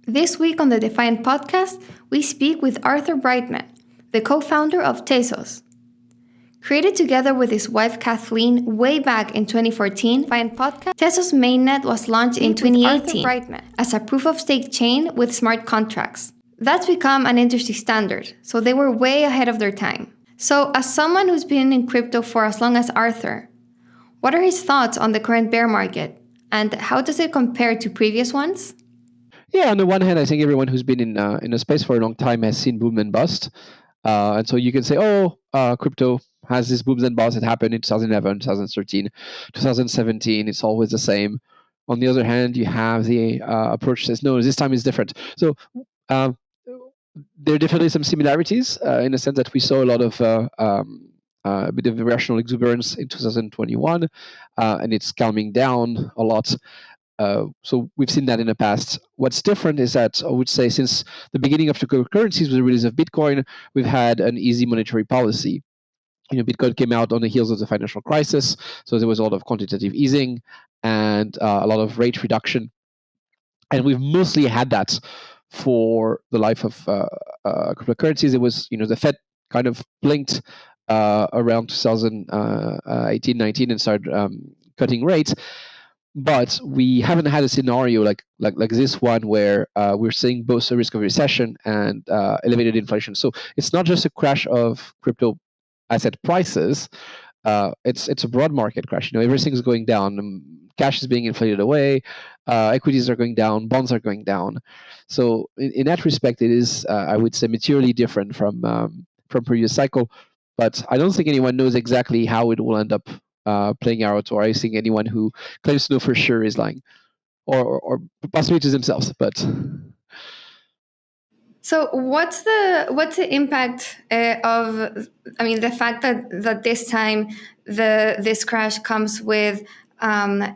This week on the Defiant Podcast, we speak with Arthur Breitman, the co-founder of Tezos. Created together with his wife Kathleen way back in 2014, Defiant Podcast, Tezos mainnet was launched in 2018 as a proof-of-stake chain with smart contracts. That's become an industry standard, so they were way ahead of their time. So, as someone who's been in crypto for as long as Arthur, what are his thoughts on the current bear market, and how does it compare to previous ones? Yeah, on the one hand, I think everyone who's been in a space for a long time has seen boom and bust, and so you can say, crypto has this booms and busts. It happened in 2011, 2013, 2017. It's always the same. On the other hand, you have the approach that says, no, this time is different. So um, there are definitely some similarities in the sense that we saw a lot of a bit of irrational exuberance in 2021, and it's calming down a lot. So we've seen that in the past. What's different is that I would say since the beginning of the cryptocurrencies with the release of Bitcoin, we've had an easy monetary policy. Bitcoin came out on the heels of the financial crisis, so there was a lot of quantitative easing and a lot of rate reduction, and we've mostly had that for the life of cryptocurrencies. It was, the Fed kind of blinked around 2018, 19 and started cutting rates. But we haven't had a scenario like this one where we're seeing both a risk of recession and elevated inflation. So it's not just a crash of crypto asset prices. It's a broad market crash. Everything's going down. Cash is being inflated away. Equities are going down. Bonds are going down. So in that respect, it is I would say materially different from previous cycle. But I don't think anyone knows exactly how it will end up playing out, or I think anyone who claims to know for sure is lying, or possibly to themselves. But So what's the impact of? I mean, the fact that this time this crash comes with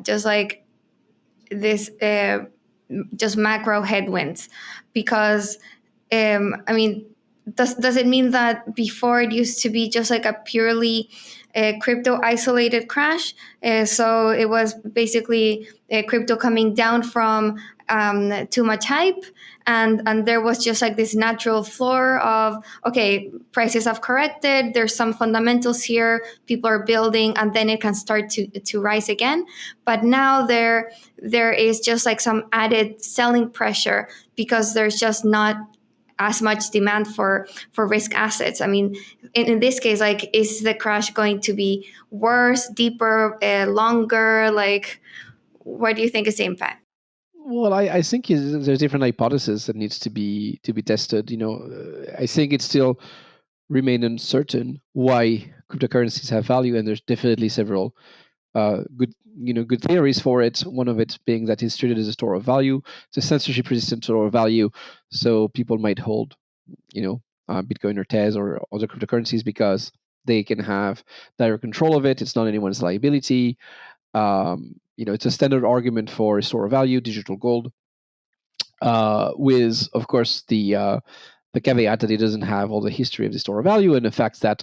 just like this just macro headwinds, because I mean, does it mean that before it used to be just like a purely crypto isolated crash? So it was basically crypto coming down from too much hype, and there was just like this natural floor of, okay, prices have corrected, there's some fundamentals here, people are building, and then it can start to rise again. But now there is just like some added selling pressure because there's just not as much demand for risk assets. I mean, in this case, like, is the crash going to be worse, deeper, longer? Like, what do you think is the impact? well, I think there's different hypotheses that needs to be tested. I think it's still remain uncertain why cryptocurrencies have value, and there's definitely several good theories for it. One of it being that it's treated as a store of value. It's a censorship resistant store of value, so people might hold Bitcoin or Tez or other cryptocurrencies because they can have direct control of it. It's not anyone's liability. It's a standard argument for a store of value, digital gold, with, of course, the caveat that it doesn't have all the history of the store of value, and the fact that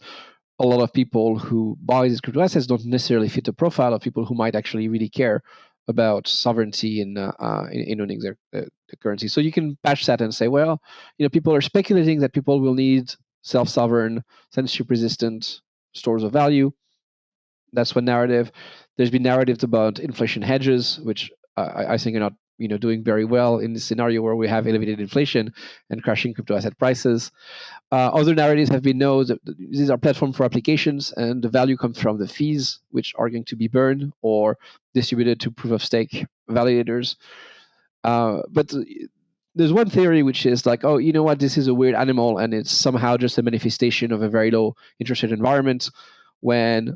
a lot of people who buy these crypto assets don't necessarily fit the profile of people who might actually really care about sovereignty and in owning the currency. So you can patch that and say, well, people are speculating that people will need self-sovereign, censorship-resistant stores of value. That's one narrative. There's been narratives about inflation hedges, which I think are not doing very well in this scenario where we have elevated inflation and crashing crypto asset prices. Other narratives have been, no, these are platform for applications, and the value comes from the fees, which are going to be burned or distributed to proof of stake validators. But there's one theory which is like, oh, you know what, this is a weird animal, and it's somehow just a manifestation of a very low interest rate environment when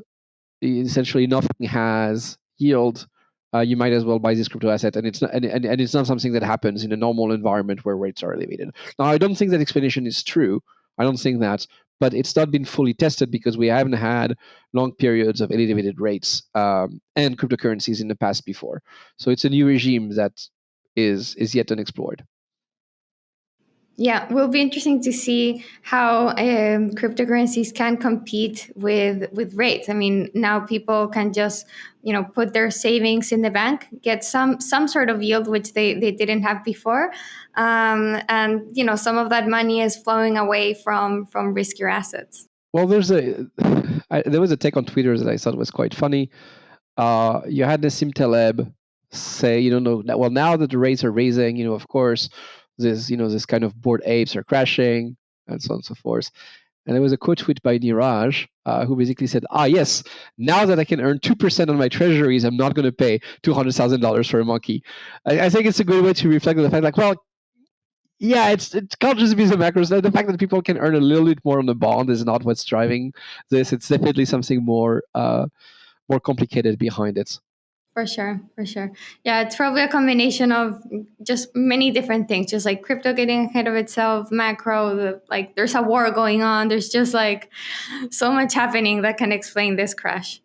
essentially nothing has yield. You might as well buy this crypto asset, and it's not, and it's not something that happens in a normal environment where rates are elevated. Now, I don't think that explanation is true. I don't think that, but it's not been fully tested because we haven't had long periods of elevated rates and cryptocurrencies in the past before. So it's a new regime that is yet unexplored. Yeah, will be interesting to see how cryptocurrencies can compete with rates. I mean, now people can just put their savings in the bank, get some sort of yield which they didn't have before, and some of that money is flowing away from riskier assets. Well, there was a take on Twitter that I thought was quite funny. You had Nassim Taleb say, no, well, now that the rates are raising, of course, this kind of bored apes are crashing, and so on and so forth. And there was a quote tweet by Niraj, who basically said, yes, now that I can earn 2% on my treasuries, I'm not going to pay $200,000 for a monkey. I think it's a good way to reflect on the fact, like, well, yeah, it can't just be the macros. The fact that people can earn a little bit more on the bond is not what's driving this. It's definitely something more complicated behind it. For sure, for sure. Yeah, it's probably a combination of just many different things, just like crypto getting ahead of itself, macro, like there's a war going on. There's just like so much happening that can explain this crash.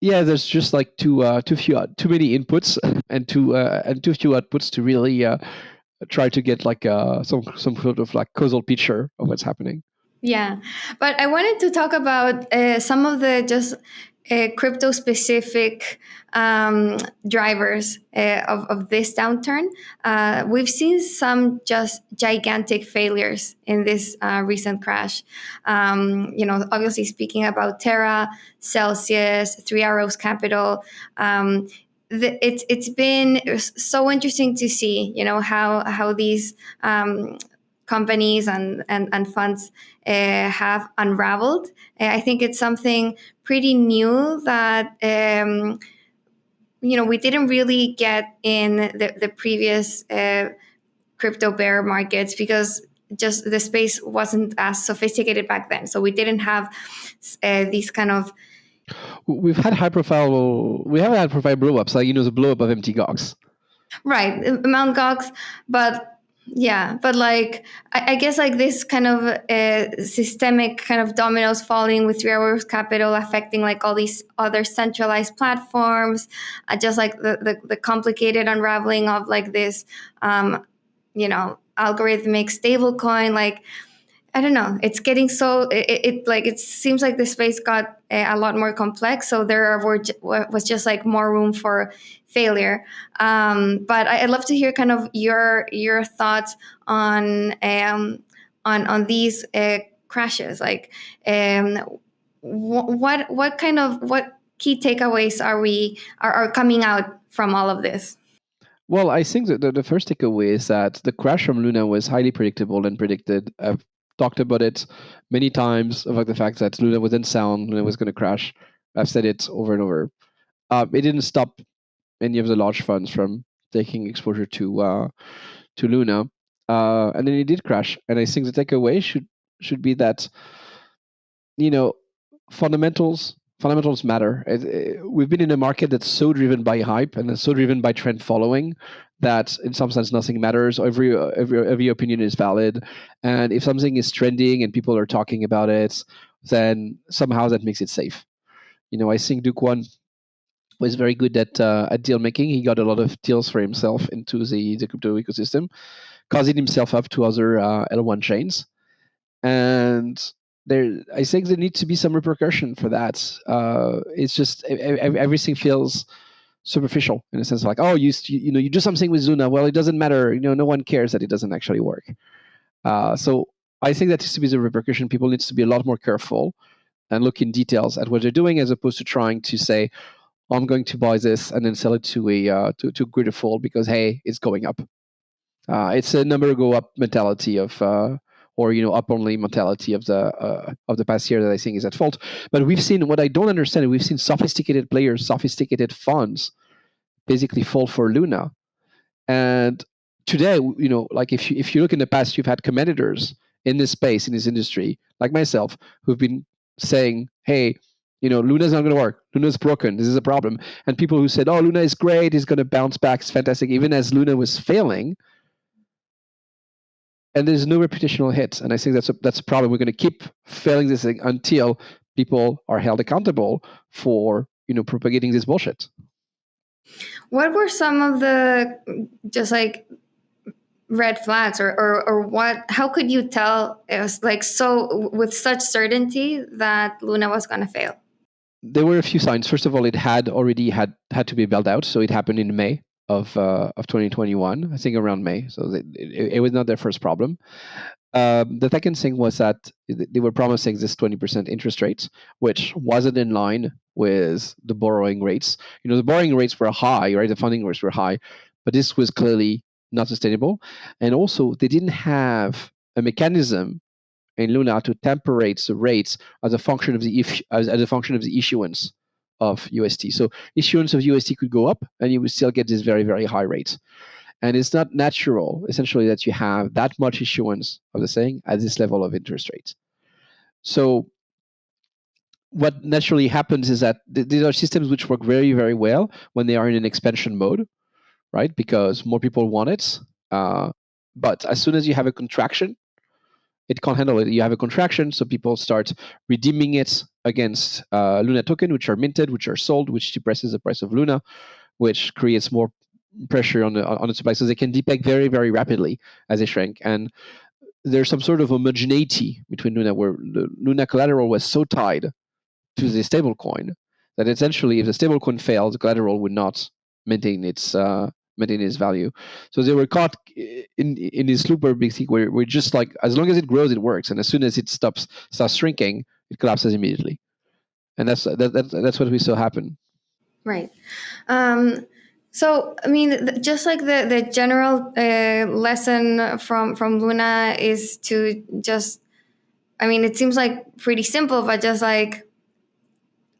Yeah, there's just like too many inputs and too few outputs to really try to get like some sort of like causal picture of what's happening. Yeah, but I wanted to talk about some of the just crypto specific drivers of this downturn. We've seen some just gigantic failures in this recent crash. Obviously speaking about Terra, Celsius, Three Arrows Capital. It's been so interesting to see, how these companies and funds have unraveled. I think it's something pretty new that we didn't really get in the previous crypto bear markets, because just the space wasn't as sophisticated back then. So we didn't have these kind of. We haven't had profile blow ups, like the blow up of MT Gox. Right, Mount Gox, but yeah, but like I guess like this kind of systemic kind of dominoes falling with Three Arrows Capital affecting like all these other centralized platforms, just like the complicated unraveling of like this, algorithmic stablecoin, like. I don't know. It's getting so it seems like the space got a lot more complex. So there was just like more room for failure. But I'd love to hear kind of your thoughts on these crashes. Like, what key takeaways are coming out from all of this? Well, I think that the first takeaway is that the crash from Luna was highly predictable and predicted. I've talked about it many times about the fact that Luna wasn't sound, Luna was going to crash. I've said it over and over. It didn't stop any of the large funds from taking exposure to Luna, and then it did crash. And I think the takeaway should be that fundamentals matter. We've been in a market that's so driven by hype and so driven by trend following that in some sense nothing matters. Every opinion is valid, and if something is trending and people are talking about it, then somehow that makes it safe. I think Duke One was very good at deal making. He got a lot of deals for himself into the crypto ecosystem, causing himself up to other L1 chains, and I think there needs to be some repercussion for that. It's just everything feels superficial in a sense, like, oh, you do something with Luna. Well, it doesn't matter. No one cares that it doesn't actually work. So I think that needs to be the repercussion. People need to be a lot more careful and look in details at what they're doing, as opposed to trying to say, I'm going to buy this and then sell it to a to greater fall because hey, it's going up. It's a number go up mentality of or up only mentality of the past year that I think is at fault. But we've seen what I don't understand. We've seen sophisticated players, sophisticated funds, basically fall for Luna. And today, like if you look in the past, you've had competitors in this space, in this industry, like myself, who've been saying, "Hey, Luna's not going to work. Luna's broken. This is a problem." And people who said, "Oh, Luna is great. It's going to bounce back. It's fantastic," even as Luna was failing. And there's no reputational hit. And I think that's a problem. We're going to keep failing this thing until people are held accountable for propagating this bullshit. What were some of the just like red flags, or what? How could you tell it was like so with such certainty that Luna was going to fail? There were a few signs. First of all, it had already had to be bailed out, so it happened in May of 2021, I think around May. So it was not their first problem. The second thing was that they were promising this 20% interest rate, which wasn't in line with the borrowing rates. The borrowing rates were high, right? The funding rates were high, but this was clearly not sustainable. And also, they didn't have a mechanism in Luna to temperate the rates as a function of the issuance of UST. So issuance of UST could go up, and you would still get this very, very high rate. And it's not natural, essentially, that you have that much issuance of the thing at this level of interest rates. So what naturally happens is that these are systems which work very, very well when they are in an expansion mode, right? Because more people want it. But as soon as you have a contraction, it can't handle it. You have a contraction, so people start redeeming it against Luna token, which are minted, which are sold, which depresses the price of Luna, which creates more pressure on the supply. So they can depeg very, very rapidly as they shrink. And there's some sort of homogeneity between Luna, where the Luna collateral was so tied to the stablecoin that essentially, if the stablecoin fails, the collateral would not maintain its value. So they were caught in this loop where basically we're just like, as long as it grows, it works, and as soon as it starts shrinking, it collapses immediately. And that's what we saw happen. Right. So, I mean, just like the general lesson from Luna is to just, I mean, it seems like pretty simple, but just like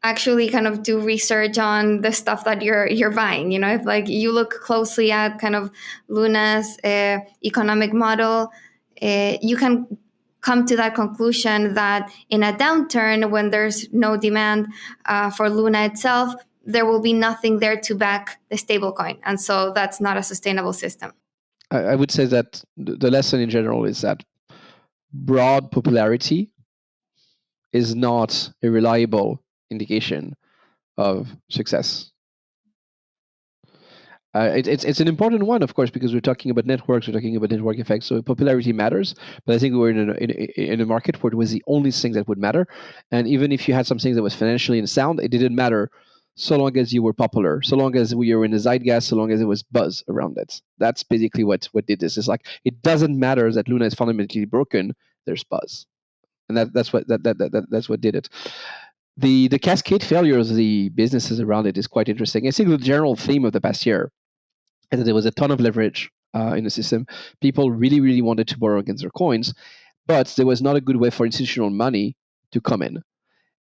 actually kind of do research on the stuff that you're buying. If like you look closely at kind of Luna's economic model, you can come to that conclusion that in a downturn, when there's no demand for Luna itself, there will be nothing there to back the stablecoin, and so that's not a sustainable system. I would say that the lesson in general is that broad popularity is not a reliable indication of success. It's an important one, of course, because we're talking about networks, we're talking about network effects. So popularity matters, but I think we're in a market where it was the only thing that would matter. And even if you had something that was financially unsound, it didn't matter so long as you were popular, so long as we were in the zeitgeist, so long as there was buzz around it. That's basically what did this. It's like, it doesn't matter that Luna is fundamentally broken. There's buzz, and that's what did it. The cascade failures of the businesses around it is quite interesting. I think the general theme of the past year is that there was a ton of leverage in the system. People really, really wanted to borrow against their coins, but there was not a good way for institutional money to come in.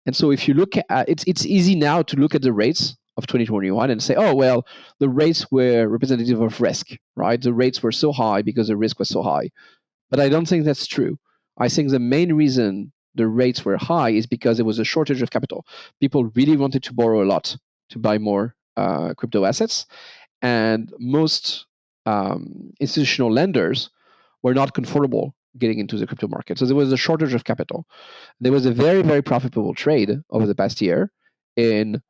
And so if you look at it's easy now to look at the rates of 2021 and say, oh, well, the rates were representative of risk, right? The rates were so high because the risk was so high. But I don't think that's true. I think the main reason the rates were high is because there was a shortage of capital. People really wanted to borrow a lot to buy more crypto assets. And most institutional lenders were not comfortable getting into the crypto market. So there was a shortage of capital. There was a very, very profitable trade over the past year in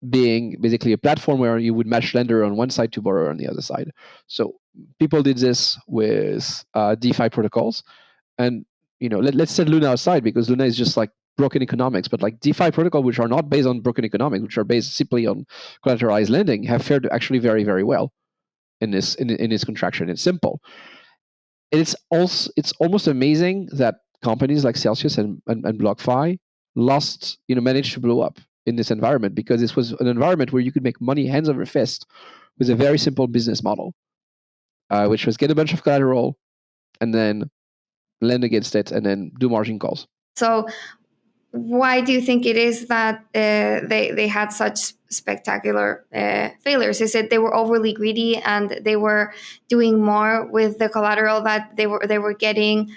being basically a platform where you would match lender on one side to borrower on the other side. So people did this with DeFi protocols. And let's set Luna aside, because Luna is just like broken economics, but like DeFi protocol, which are not based on broken economics, which are based simply on collateralized lending, have fared actually very, very well in this contraction. It's simple. It's almost amazing that companies like Celsius and BlockFi managed to blow up in this environment, because this was an environment where you could make money hands over fist with a very simple business model, which was get a bunch of collateral and then lend against it and then do margin calls. So why do you think it is that they had such spectacular failures? Is it they were overly greedy and they were doing more with the collateral that they were getting,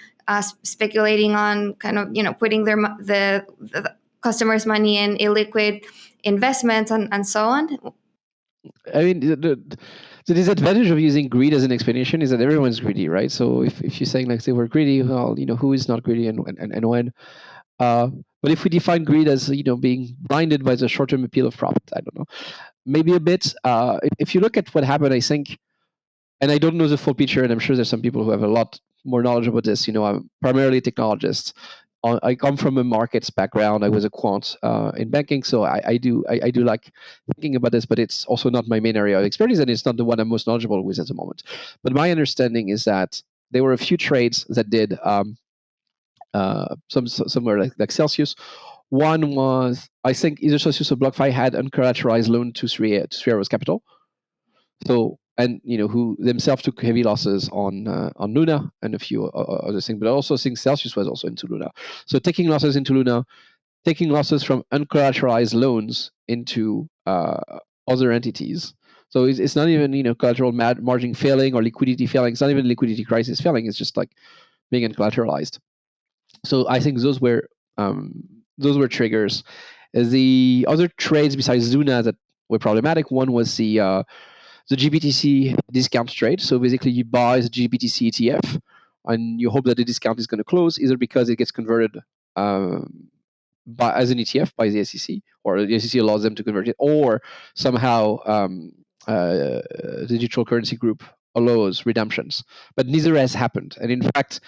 speculating on kind of putting the customers' money in illiquid investments and so on? I mean, the disadvantage of using greed as an explanation is that everyone's greedy, right? So if you're saying like they were greedy, well, who is not greedy and when? But if we define greed as being blinded by the short-term appeal of profit, I don't know, maybe a bit. If you look at what happened, I think and I don't know the full picture, and I'm sure there's some people who have a lot more knowledge about this. I'm primarily a technologist. I come from a markets background. I was a quant in banking, so I do like thinking about this, but it's also not my main area of expertise, and it's not the one I'm most knowledgeable with at the moment. But my understanding is that there were a few trades that did somewhere like Celsius. One was, I think, either Celsius or BlockFi had uncollateralized loan to Three Arrows Capital. So, and who themselves took heavy losses on Luna and a few other things, but I also think Celsius was also into Luna. So taking losses into Luna, taking losses from uncollateralized loans into other entities. So it's not even collateral margin failing or liquidity failing. It's not even liquidity crisis failing. It's just like being uncollateralized. So I think those were triggers. The other trades besides Luna that were problematic, one was the GBTC discount trade. So basically, you buy the GBTC ETF, and you hope that the discount is going to close, either because it gets converted as an ETF by the SEC, or the SEC allows them to convert it, or somehow the digital currency group allows redemptions. But neither has happened. And in fact,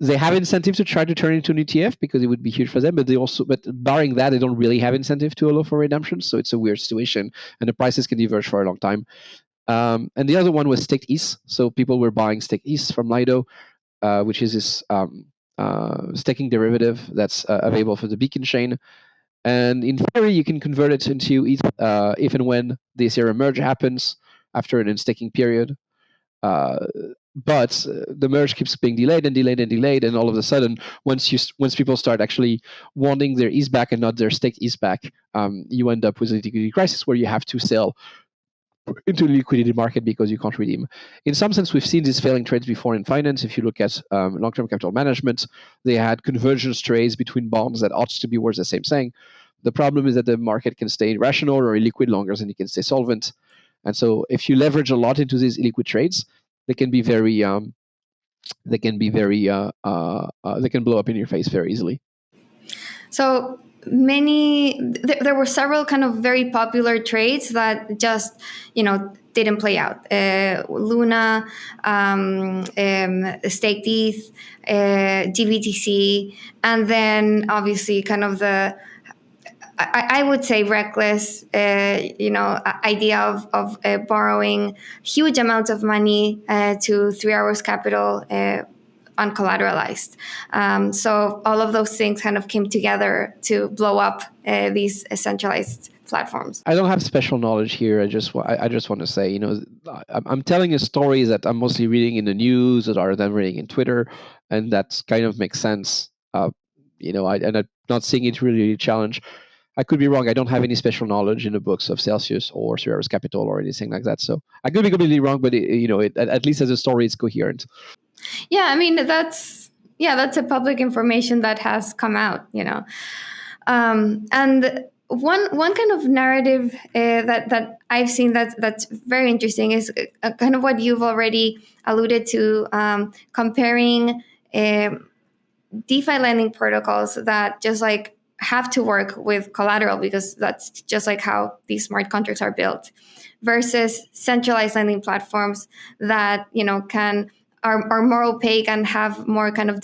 they have incentive to try to turn it into an ETF because it would be huge for them, but barring that, they don't really have incentive to allow for redemption. So it's a weird situation, and the prices can diverge for a long time. And the other one was Stake ETH. So people were buying Stake ETH from Lido, which is this staking derivative that's available for the Beacon chain. And in theory, you can convert it into ETH if and when the Ethereum merge happens after an unstaking period. But the merge keeps being delayed and delayed and delayed, and all of a sudden, once people start actually wanting their ETH back and not their staked ETH back, you end up with a liquidity crisis where you have to sell into the liquidity market because you can't redeem. In some sense, we've seen these failing trades before in finance. If you look at long-term capital management, they had convergence trades between bonds that ought to be worth the same thing. The problem is that the market can stay irrational or illiquid longer than it can stay solvent. And so if you leverage a lot into these illiquid trades, they can be very they can blow up in your face very easily. So there were several kind of very popular trades that just didn't play out. Luna, Stake ETH, GBTC, and then obviously kind of I would say reckless, idea of borrowing huge amounts of money to 3 Arrows Capital uncollateralized. So all of those things kind of came together to blow up these centralized platforms. I don't have special knowledge here. I just want to say, I'm telling a story that I'm mostly reading in the news rather than reading in Twitter, and that kind of makes sense. And I'm not seeing it really challenge. I could be wrong. I don't have any special knowledge in the books of Celsius or 3 Arrows Capital or anything like that. So I could be completely wrong, but at least as a story, it's coherent. Yeah, I mean that's a public information that has come out, and one kind of narrative that I've seen that's very interesting is kind of what you've already alluded to, comparing DeFi lending protocols that just like have to work with collateral because that's just like how these smart contracts are built, versus centralized lending platforms that are more opaque and have more kind of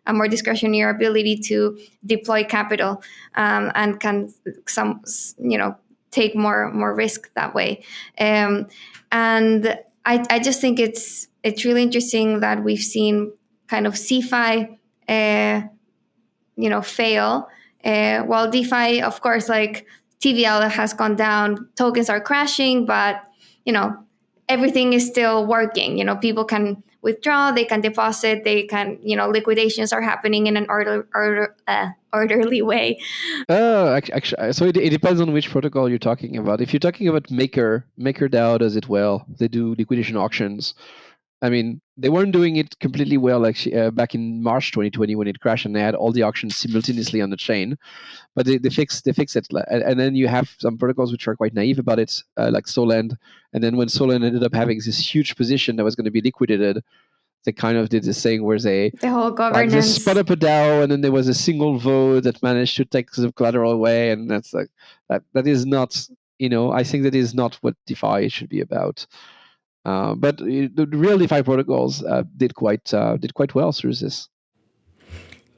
a more discretionary ability to deploy capital, and can take more risk that way. And I just think it's really interesting that we've seen kind of CeFi fail, while DeFi, of course, like TVL has gone down, tokens are crashing, but everything is still working. People can withdraw, they can deposit, they can, liquidations are happening in an orderly way. Actually, so it depends on which protocol you're talking about. If you're talking about MakerDAO does it well. They do liquidation auctions. I mean, they weren't doing it completely well actually, back in March 2020 when it crashed and they had all the auctions simultaneously on the chain. But they fix it. And then you have some protocols which are quite naive about it, like Solend. And then when Solend ended up having this huge position that was going to be liquidated, they kind of did this thing where the whole governance, they spun up a DAO, and then there was a single vote that managed to take the collateral away, and that's like that is not, I think that is not what DeFi should be about. But the real DeFi protocols did quite well through this.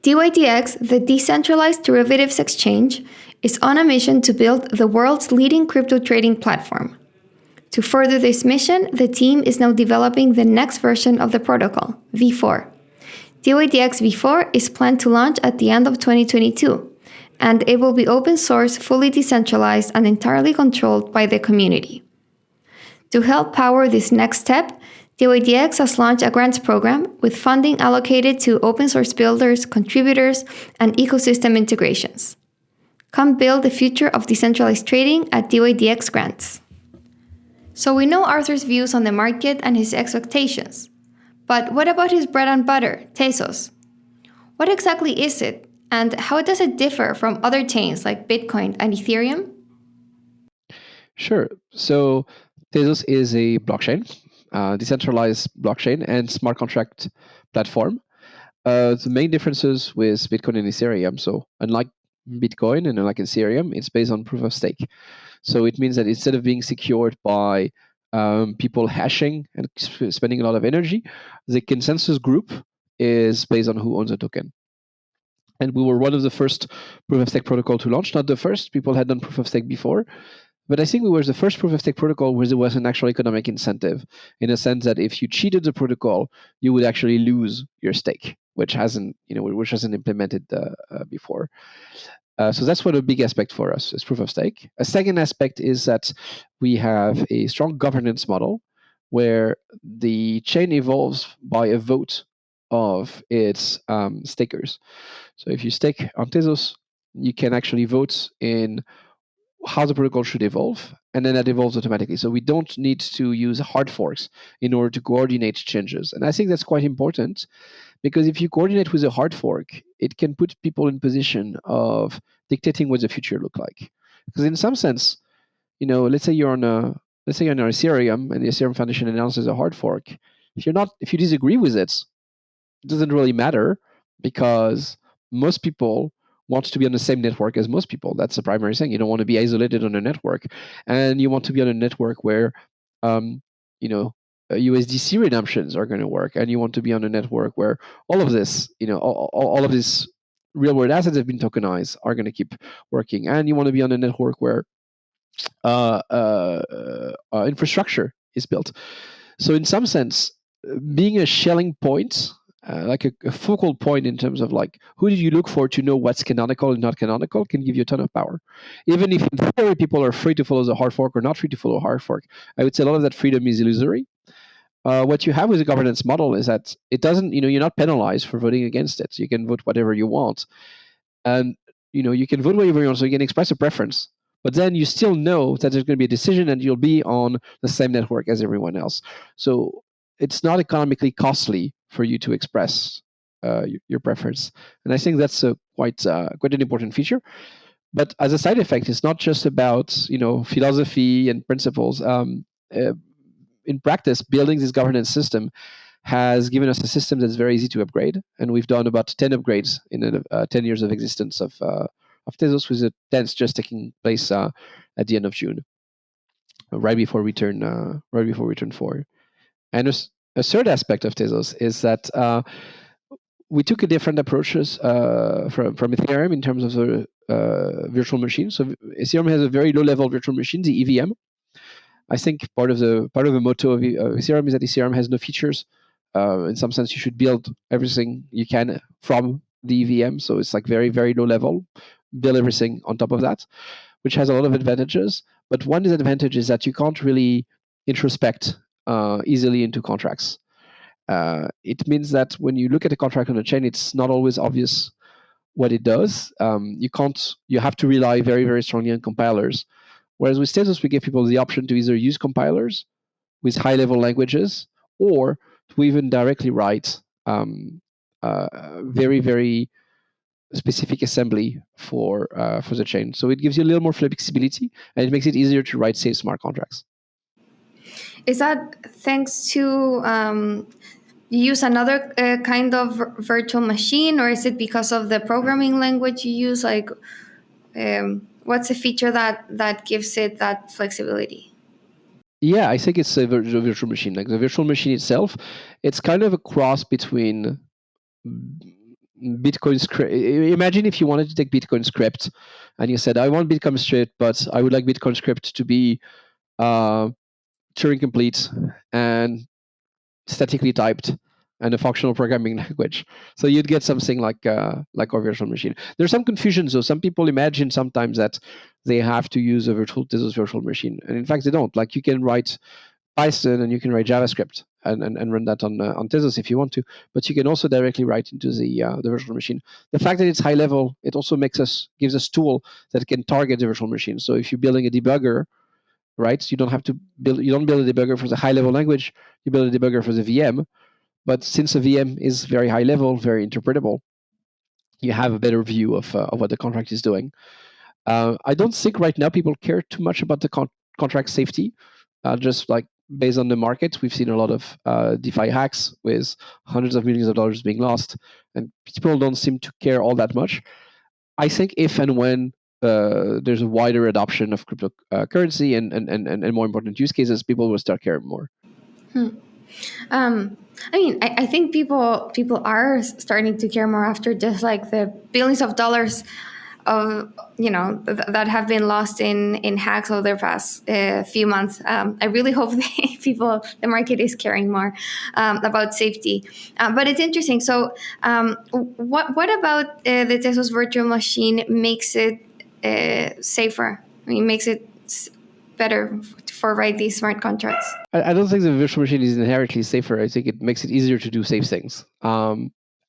DYDX, the Decentralized Derivatives Exchange, is on a mission to build the world's leading crypto trading platform. To further this mission, the team is now developing the next version of the protocol, V4. DYDX V4 is planned to launch at the end of 2022, and it will be open source, fully decentralized, and entirely controlled by the community. To help power this next step, DYDX has launched a grants program with funding allocated to open source builders, contributors, and ecosystem integrations. Come build the future of decentralized trading at DYDX Grants. So we know Arthur's views on the market and his expectations. But what about his bread and butter, Tezos? What exactly is it, and how does it differ from other chains like Bitcoin and Ethereum? Sure. So Tezos is a blockchain, decentralized blockchain and smart contract platform. The main differences with Bitcoin and Ethereum, so unlike Bitcoin and unlike Ethereum, it's based on proof of stake. So it means that instead of being secured by people hashing and spending a lot of energy, the consensus group is based on who owns a token. And we were one of the first proof of stake protocol to launch. Not the first, people had done proof of stake before. But I think we were the first proof of stake protocol where there was an actual economic incentive, in a sense that if you cheated the protocol, you would actually lose your stake, which hasn't implemented before. So that's one of the big aspect for us is proof of stake. A second aspect is that we have a strong governance model where the chain evolves by a vote of its stakers. So if you stake on Tezos, you can actually vote in how the protocol should evolve, and then that evolves automatically. So we don't need to use hard forks in order to coordinate changes. And I think that's quite important, because if you coordinate with a hard fork, it can put people in position of dictating what the future look like. Because in some sense, let's say you're on Ethereum and the Ethereum Foundation announces a hard fork. If you disagree with it, it doesn't really matter, because most people want to be on the same network as most people. That's the primary thing. You don't want to be isolated on a network, and you want to be on a network where, USDC redemptions are going to work, and you want to be on a network where all of this, all of these real world assets have been tokenized are going to keep working, and you want to be on a network where infrastructure is built. So in some sense, being a Schelling point, like a focal point in terms of like who do you look for to know what's canonical and not canonical, can give you a ton of power. Even if in theory people are free to follow the hard fork or not free to follow a hard fork, I would say a lot of that freedom is illusory. What you have with a governance model is that it doesn't, you're not penalized for voting against it. So you can vote whatever you want, and you can vote whatever you want. So you can express a preference, but then you still know that there's going to be a decision, and you'll be on the same network as everyone else. So it's not economically costly for you to express your preference, and I think that's quite an important feature. But as a side effect, it's not just about philosophy and principles. In practice, building this governance system has given us a system that's very easy to upgrade, and we've done about 10 upgrades in 10 years of existence of Tezos, with the 10th just taking place at the end of June, right before we turn 4. And a third aspect of Tezos is that we took a different approaches from Ethereum in terms of the virtual machine. So Ethereum has a very low-level virtual machine, the EVM. I think part of the motto of Ethereum is that Ethereum has no features. In some sense, you should build everything you can from the EVM. So it's like very, very low level. Build everything on top of that, which has a lot of advantages. But one disadvantage is that you can't really introspect easily into contracts. It means that when you look at a contract on a chain, it's not always obvious what it does. You have to rely very, very strongly on compilers. Whereas with Tezos, we give people the option to either use compilers with high-level languages, or to even directly write very, very specific assembly for the chain. So it gives you a little more flexibility, and it makes it easier to write safe smart contracts. Is that thanks to you use another kind of virtual machine, or is it because of the programming language you use? Like, what's a feature that gives it that flexibility? Yeah, I think it's a virtual machine. Like the virtual machine itself, it's kind of a cross between Bitcoin script. Imagine if you wanted to take Bitcoin script and you said, I want Bitcoin script, but I would like Bitcoin script to be Turing complete and statically typed and a functional programming language. So you'd get something like our virtual machine. There's some confusion, so some people imagine sometimes that they have to use a Tezos virtual machine, and in fact they don't. Like you can write Python and you can write JavaScript and run that on Tezos if you want to, but you can also directly write into the virtual machine. The fact that it's high level, it also gives us tool that can target the virtual machine. So if you're building a debugger, right, you don't build a debugger for the high level language, you build a debugger for the VM. But since a VM is very high level, very interpretable, you have a better view of what the contract is doing. I don't think right now people care too much about the contract safety. Just like based on the market, we've seen a lot of DeFi hacks with hundreds of millions of dollars being lost, and people don't seem to care all that much. I think if and when there's a wider adoption of cryptocurrency and more important use cases, people will start caring more. I mean, I think people are starting to care more after just like the billions of dollars of that have been lost in hacks over the past few months. I really hope the market is caring more about safety. But it's interesting. So, what about the Tezos virtual machine makes it safer? I mean, makes it better for write these smart contracts? I don't think the virtual machine is inherently safer. I think it makes it easier to do safe things.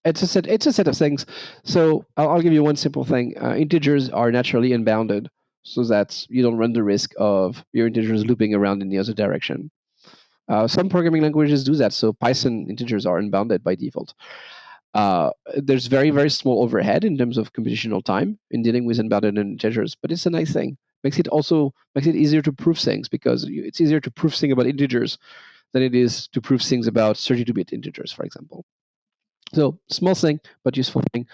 It's a set of things. So I'll give you one simple thing. Integers are naturally unbounded, so that you don't run the risk of your integers looping around in the other direction. Some programming languages do that. So Python integers are unbounded by default. There's very, very small overhead in terms of computational time in dealing with unbounded integers, but it's a nice thing. Makes it easier to prove things, because it's easier to prove things about integers than it is to prove things about 32-bit integers, for example. So small thing, but useful thing.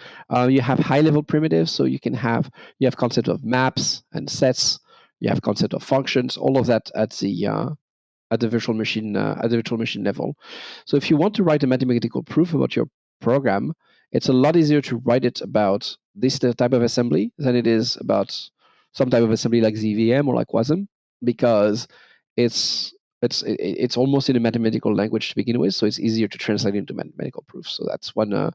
You have high-level primitives, so you have concept of maps and sets. You have concept of functions. All of that at the virtual machine level. So if you want to write a mathematical proof about your program, it's a lot easier to write it about this type of assembly than it is about some type of assembly like ZVM or like WASM, because it's almost in a mathematical language to begin with, so it's easier to translate into mathematical proofs. So that's one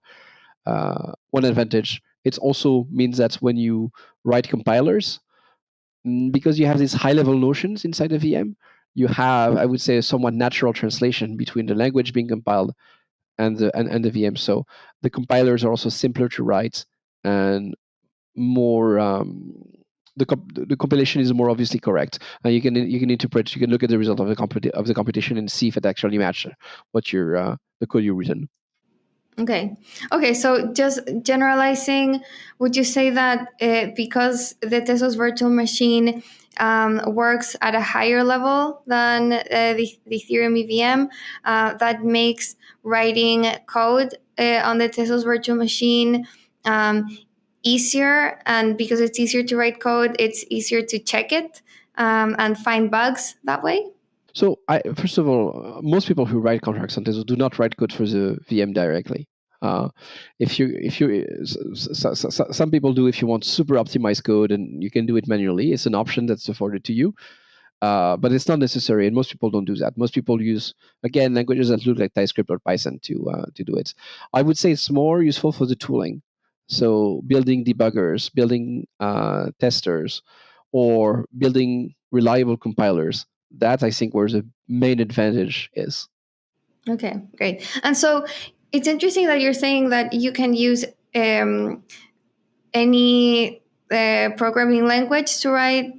advantage. It also means that when you write compilers, because you have these high-level notions inside the VM, you have, I would say, a somewhat natural translation between the language being compiled and the VM. So the compilers are also simpler to write and more. The compilation is more obviously correct. You can interpret. You can look at the result of the computation and see if it actually matches what the code you've written. Okay. So just generalizing, would you say that because the Tezos virtual machine works at a higher level than the Ethereum EVM, that makes writing code on the Tezos virtual machine easier? And because it's easier to write code, it's easier to check it and find bugs that way? So, first of all, most people who write contracts on Tezos do not write code for the VM directly. Some people do if you want super optimized code, and you can do it manually. It's an option that's afforded to you, but it's not necessary, and most people don't do that. Most people use, again, languages that look like TypeScript or Python to do it. I would say it's more useful for the tooling. So building debuggers, building testers, or building reliable compilers. That, I think, where the main advantage is. Okay, great. And so it's interesting that you're saying that you can use any programming language to write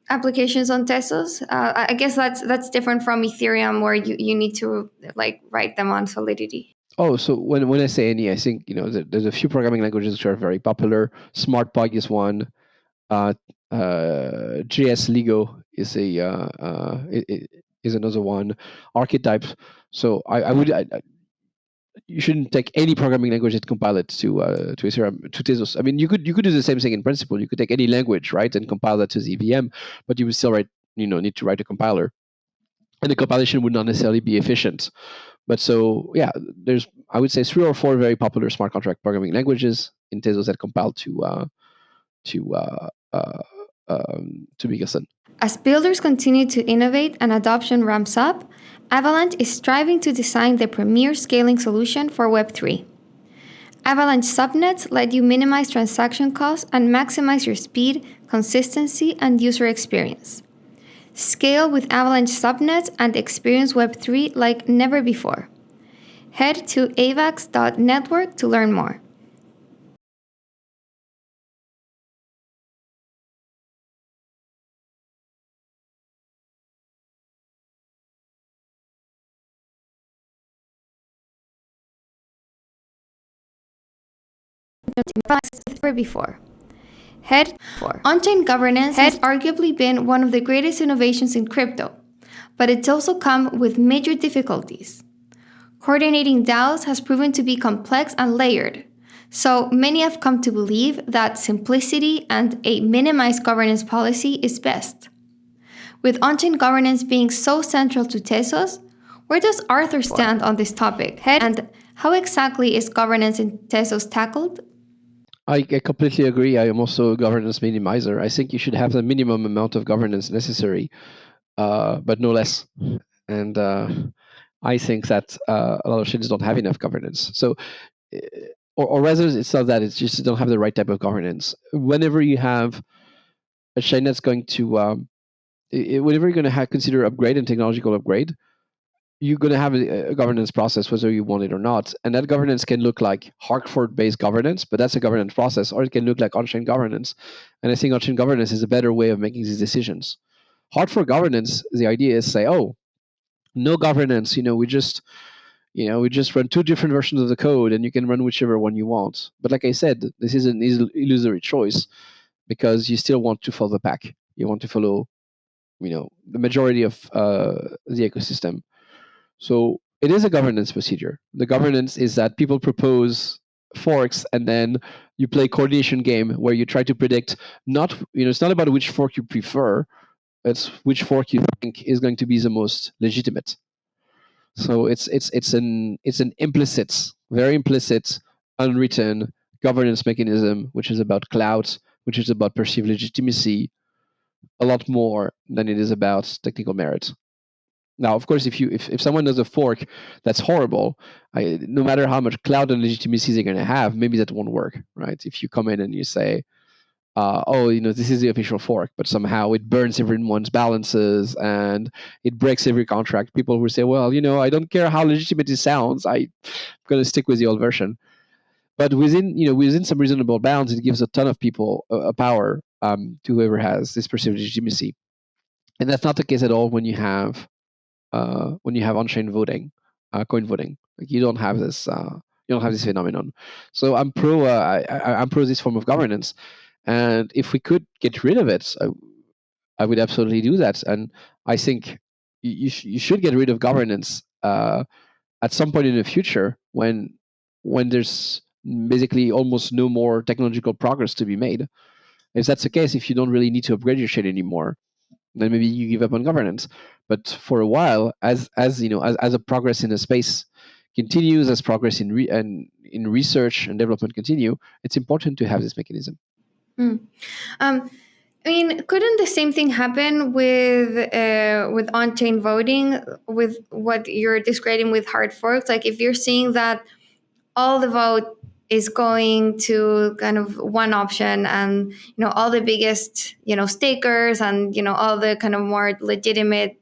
applications on Tezos. I guess that's different from Ethereum, where you need to like write them on Solidity. Oh, so when I say any, I think there's a few programming languages which are very popular. SmartPog is one. JS Lego is is another one. Archetype. So you shouldn't take any programming language and compile it to Ethereum, to Tezos. I mean, you could do the same thing in principle. You could take any language, right, and compile that to the VM, but you would still need to write a compiler. and the compilation would not necessarily be efficient. But so yeah, there's, I would say, 3 or 4 very popular smart contract programming languages in Tezos that compile to Biggerson. As builders continue to innovate and adoption ramps up, Avalanche is striving to design the premier scaling solution for Web3. Avalanche subnets let you minimize transaction costs and maximize your speed, consistency, and user experience. Scale with Avalanche subnets and experience Web3 like never before. Head to avax.network to learn more. Never before. On-chain governance has arguably been one of the greatest innovations in crypto, but it's also come with major difficulties. Coordinating DAOs has proven to be complex and layered, so many have come to believe that simplicity and a minimized governance policy is best. With on-chain governance being so central to Tezos, where does Arthur stand on this topic? And how exactly is governance in Tezos tackled? I completely agree. I am also a governance minimizer. I think you should have the minimum amount of governance necessary, but no less. And I think that a lot of chains don't have enough governance. So, or rather, it's not that, it's just you don't have the right type of governance. Whenever you have a chain that's going to, whenever you're going to consider upgrade and technological upgrade, you're going to have a governance process, whether you want it or not. And that governance can look like Hartford-based governance, but that's a governance process, or it can look like on-chain governance. And I think on-chain governance is a better way of making these decisions. Hartford governance, the idea is say, oh, no governance, we just run 2 different versions of the code, and you can run whichever one you want. But like I said, this is an illusory choice, because you still want to follow the pack. You want to follow, the majority of the ecosystem. So it is a governance procedure. The governance is that people propose forks, and then you play coordination game where you try to predict it's not about which fork you prefer, it's which fork you think is going to be the most legitimate. So it's an implicit, very implicit, unwritten governance mechanism, which is about clout, which is about perceived legitimacy, a lot more than it is about technical merit. Now, of course, if someone does a fork that's horrible, no matter how much clout and legitimacy they're going to have, maybe that won't work, right? If you come in and you say, this is the official fork, but somehow it burns everyone's balances and it breaks every contract, people will say, well, I don't care how legitimate it sounds, I'm going to stick with the old version. But within some reasonable bounds, it gives a ton of people a power to whoever has this perceived legitimacy. And that's not the case at all when you have on-chain voting, coin voting. Like you don't have this phenomenon. So I'm pro this form of governance, and if we could get rid of it, I would absolutely do that. And I think you should get rid of governance at some point in the future when there's basically almost no more technological progress to be made. If that's the case, if you don't really need to upgrade your shit anymore, then maybe you give up on governance. But for a while, as a progress in the space continues, as progress in research and development continue, it's important to have this mechanism. Couldn't the same thing happen with on-chain voting, with what you're describing with hard forks? Like if you're seeing that all the vote is going to kind of one option, and all the biggest stakers and all the kind of more legitimate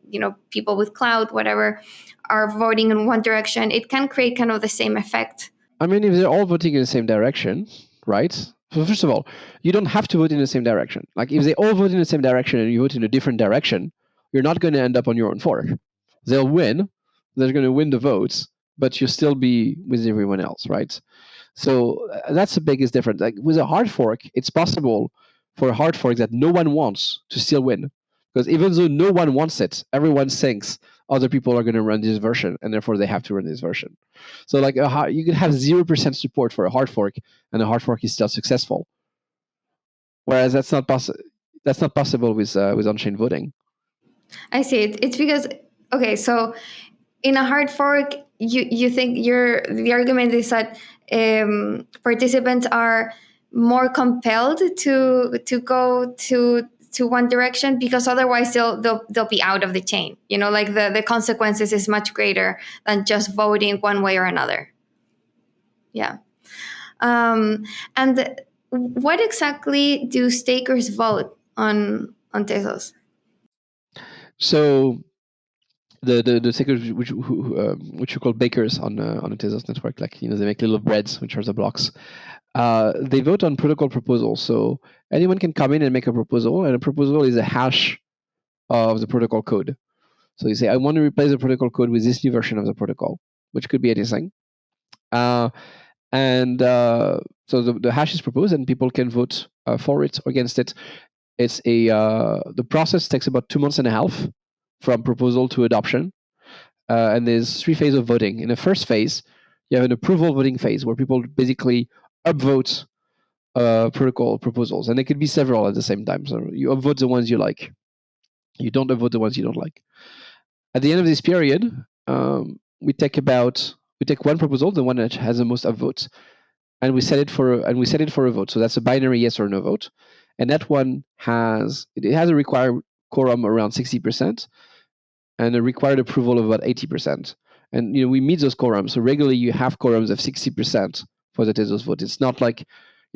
people with clout, whatever, are voting in one direction, it can create kind of the same effect. I mean, if they're all voting in the same direction, right? So first of all, you don't have to vote in the same direction. Like if they all vote in the same direction and you vote in a different direction, you're not going to end up on your own fork. They'll win. They're going to win the votes, but you'll still be with everyone else, right? So that's the biggest difference. Like with a hard fork, it's possible for a hard fork that no one wants to still win. Because even though no one wants it, everyone thinks other people are going to run this version, and therefore they have to run this version. So like you can have 0% support for a hard fork, and a hard fork is still successful. Whereas that's not possible with on-chain voting. I see it. It's because Okay, so in a hard fork, you think the argument is that participants are more compelled to go to one direction, because otherwise they'll be out of the chain. Like the consequences is much greater than just voting one way or another. Yeah. And what exactly do stakers vote on Tezos? So the stakers, which you call bakers on the Tezos network, like they make little breads, which are the blocks. They vote on protocol proposals. So anyone can come in and make a proposal, and a proposal is a hash of the protocol code. So you say, I want to replace the protocol code with this new version of the protocol, which could be anything. So the hash is proposed, and people can vote for it or against it. It's the process takes about 2 months and a half from proposal to adoption, and there's 3 phases of voting. In the first phase, you have an approval voting phase where people basically upvote protocol proposals, and there could be several at the same time. So you upvote the ones you like, you don't upvote the ones you don't like. At the end of this period, we take one proposal, the one that has the most upvotes, and we set it for a vote. So that's a binary yes or no vote, and that one has a required quorum around 60% and a required approval of about 80%. And we meet those quorums. So regularly you have quorums of 60% for the Tezos vote. It's not like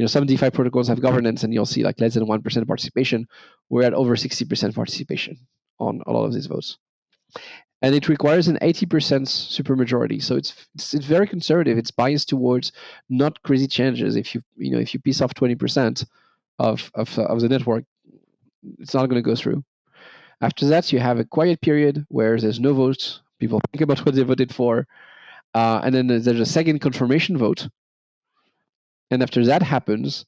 some DeFi protocols have governance and you'll see like less than 1% participation. We're at over 60% participation on a lot of these votes. And it requires an 80% supermajority. So it's very conservative. It's biased towards not crazy changes. If you piece off 20% of the network, it's not going to go through. After that, you have a quiet period where there's no votes. People think about what they voted for. And then there's a second confirmation vote. And after that happens,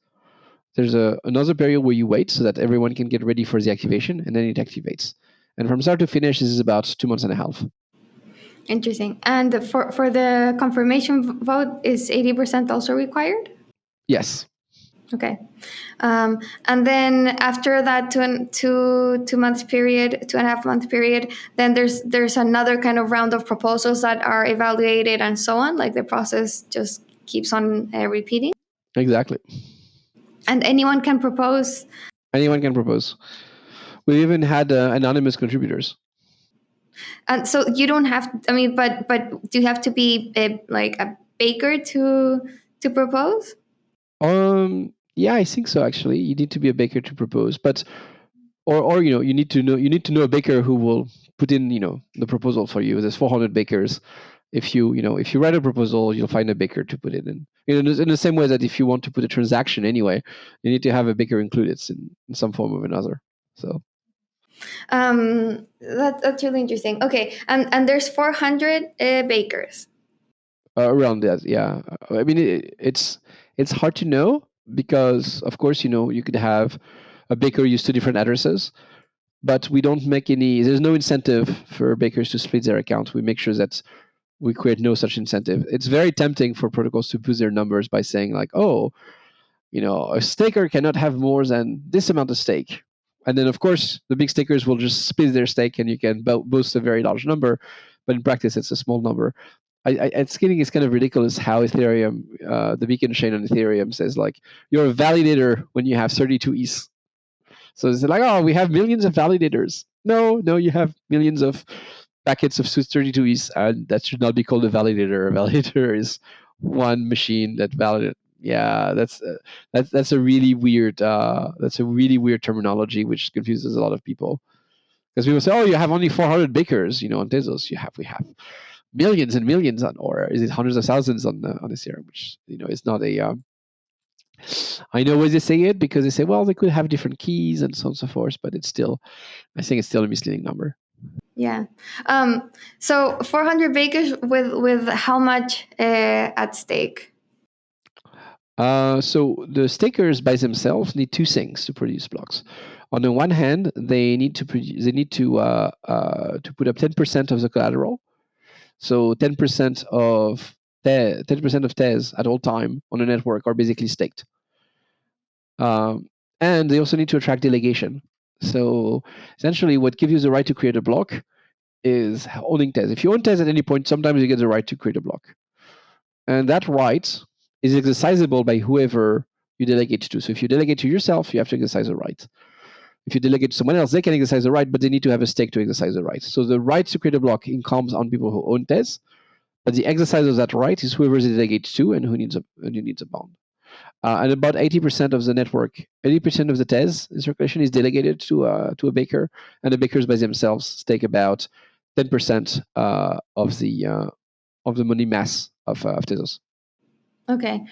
there's another period where you wait so that everyone can get ready for the activation, and then it activates. And from start to finish, this is about 2 months and a half. Interesting. And for the confirmation vote, is 80% also required? Yes. Okay. And then after that 2.5 month period, then there's another kind of round of proposals that are evaluated and so on. Like the process just keeps on repeating. Exactly. And anyone can propose. Anyone can propose. We even had anonymous contributors. And so you don't have. I mean, but do you have to be like a baker to propose? Yeah, I think so. Actually, you need to be a baker to propose, but or you need to know a baker who will put in the proposal for you. There's 400 bakers. If you write a proposal, you'll find a baker to put it in. In the same way that if you want to put a transaction anyway, you need to have a baker included in some form or another. So that's really interesting. Okay, and there's 400 bakers around that. Yeah, I mean it's hard to know because of course you could have a baker use 2 different addresses, but we don't make there's no incentive for bakers to split their account. We make sure that we create no such incentive. It's very tempting for protocols to boost their numbers by saying like, oh, a staker cannot have more than this amount of stake. And then of course the big stakers will just split their stake and you can boost a very large number, but in practice it's a small number. It's kind of ridiculous how Ethereum, the beacon chain on Ethereum says like, you're a validator when you have 32 ETH. So it's like, oh, we have millions of validators. No, you have millions of packets of 32 ETH, and that should not be called a validator. A validator is one machine that validates. Yeah, that's a really weird terminology which confuses a lot of people. Because people say, oh, you have only 400 bakers, on Tezos. We have millions and millions or is it hundreds of thousands on Ethereum, which is not a. I know why they say it because they say, well, they could have different keys and so on and so forth, but I think it's still a misleading number. Yeah. So 400 bakers with how much at stake? So the stakers by themselves need 2 things to produce blocks. On the one hand, they need to put up 10% of the collateral. So 10% of 10% of TES at all time on a network are basically staked. And they also need to attract delegation. So essentially, what gives you the right to create a block is owning Tez. If you own Tez at any point, sometimes you get the right to create a block. And that right is exercisable by whoever you delegate to. So if you delegate to yourself, you have to exercise a right. If you delegate to someone else, they can exercise the right, but they need to have a stake to exercise the right. So the right to create a block incomes on people who own Tez, but the exercise of that right is whoever they delegate to and who needs a bond. And about 80% of the network, 80% of the Tez in circulation is delegated to a baker, and the bakers by themselves stake about 10% of the money mass of Tezos. Okay.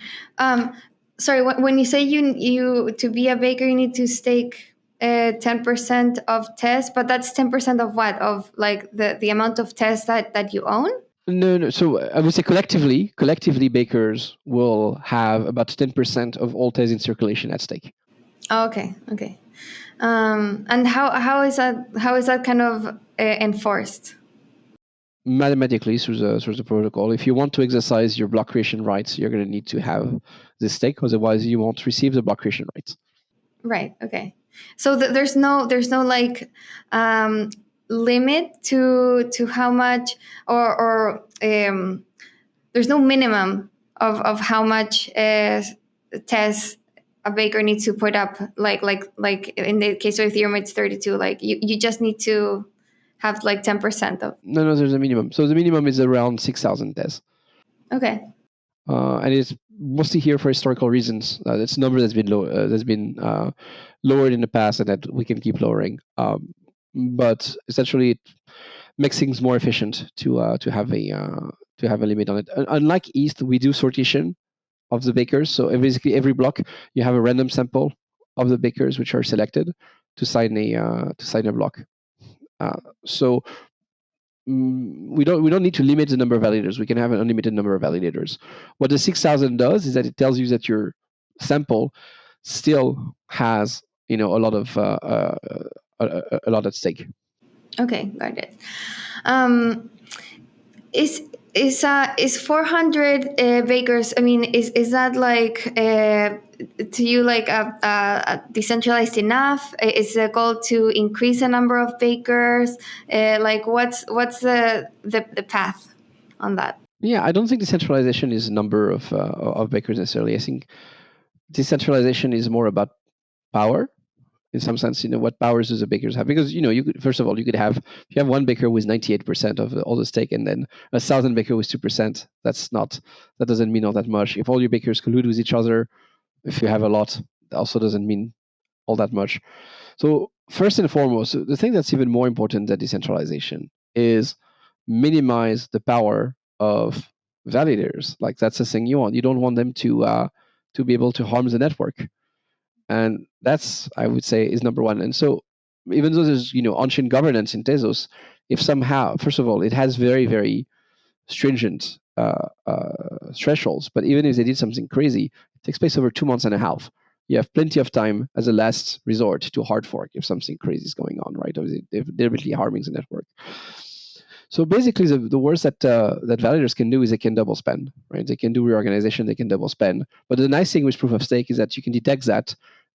Sorry, when you say you to be a baker, you need to stake 10% of Tez, but that's 10% of what? Of like the amount of Tez that you own? No. So I would say collectively, bakers will have about 10% of all Tez in circulation at stake. Oh, okay. And how is that kind of enforced? Mathematically through the protocol. If you want to exercise your block creation rights, you're going to need to have this stake, otherwise you won't receive the block creation rights. Right. Okay. So there's no like limit to how much or there's no minimum of how much Tez a baker needs to put up. Like in the case of Ethereum, it's 32. Like you just need to have like 10% of. No, there's a minimum. So the minimum is around 6,000 Tez. Okay. And it's mostly here for historical reasons. It's a number that's been lowered in the past, and that we can keep lowering. But essentially, it makes things more efficient to have a limit on it. Unlike ETH, we do sortition of the bakers. So basically, every block you have a random sample of the bakers which are selected to sign a block. So we don't need to limit the number of validators. We can have an unlimited number of validators. What the 6,000 does is that it tells you that your sample still has a lot at stake. Okay, got it. Is 400 bakers? I mean, is that like to you like a decentralized enough? Is the goal to increase the number of bakers? Like what's the path on that? Yeah, I don't think decentralization is number of bakers necessarily. I think decentralization is more about power. In some sense, what powers does the bakers have? Because you could, first of all, if you have one baker with 98% of all the stake, and then 1,000 baker with 2%, that doesn't mean all that much. If all your bakers collude with each other, if you have a lot, that also doesn't mean all that much. So first and foremost, the thing that's even more important than decentralization is minimize the power of validators. Like that's the thing you want. You don't want them to be able to harm the network. And that's, I would say, is number one. And so even though there's on-chain governance in Tezos, if somehow, first of all, it has very, very stringent thresholds, but even if they did something crazy, it takes place over 2 months and a half. You have plenty of time as a last resort to hard fork if something crazy is going on, right? Or they're deliberately harming the network. So basically, the worst that validators can do is they can double spend, right? They can do reorganization, they can double spend. But the nice thing with proof of stake is that you can detect that,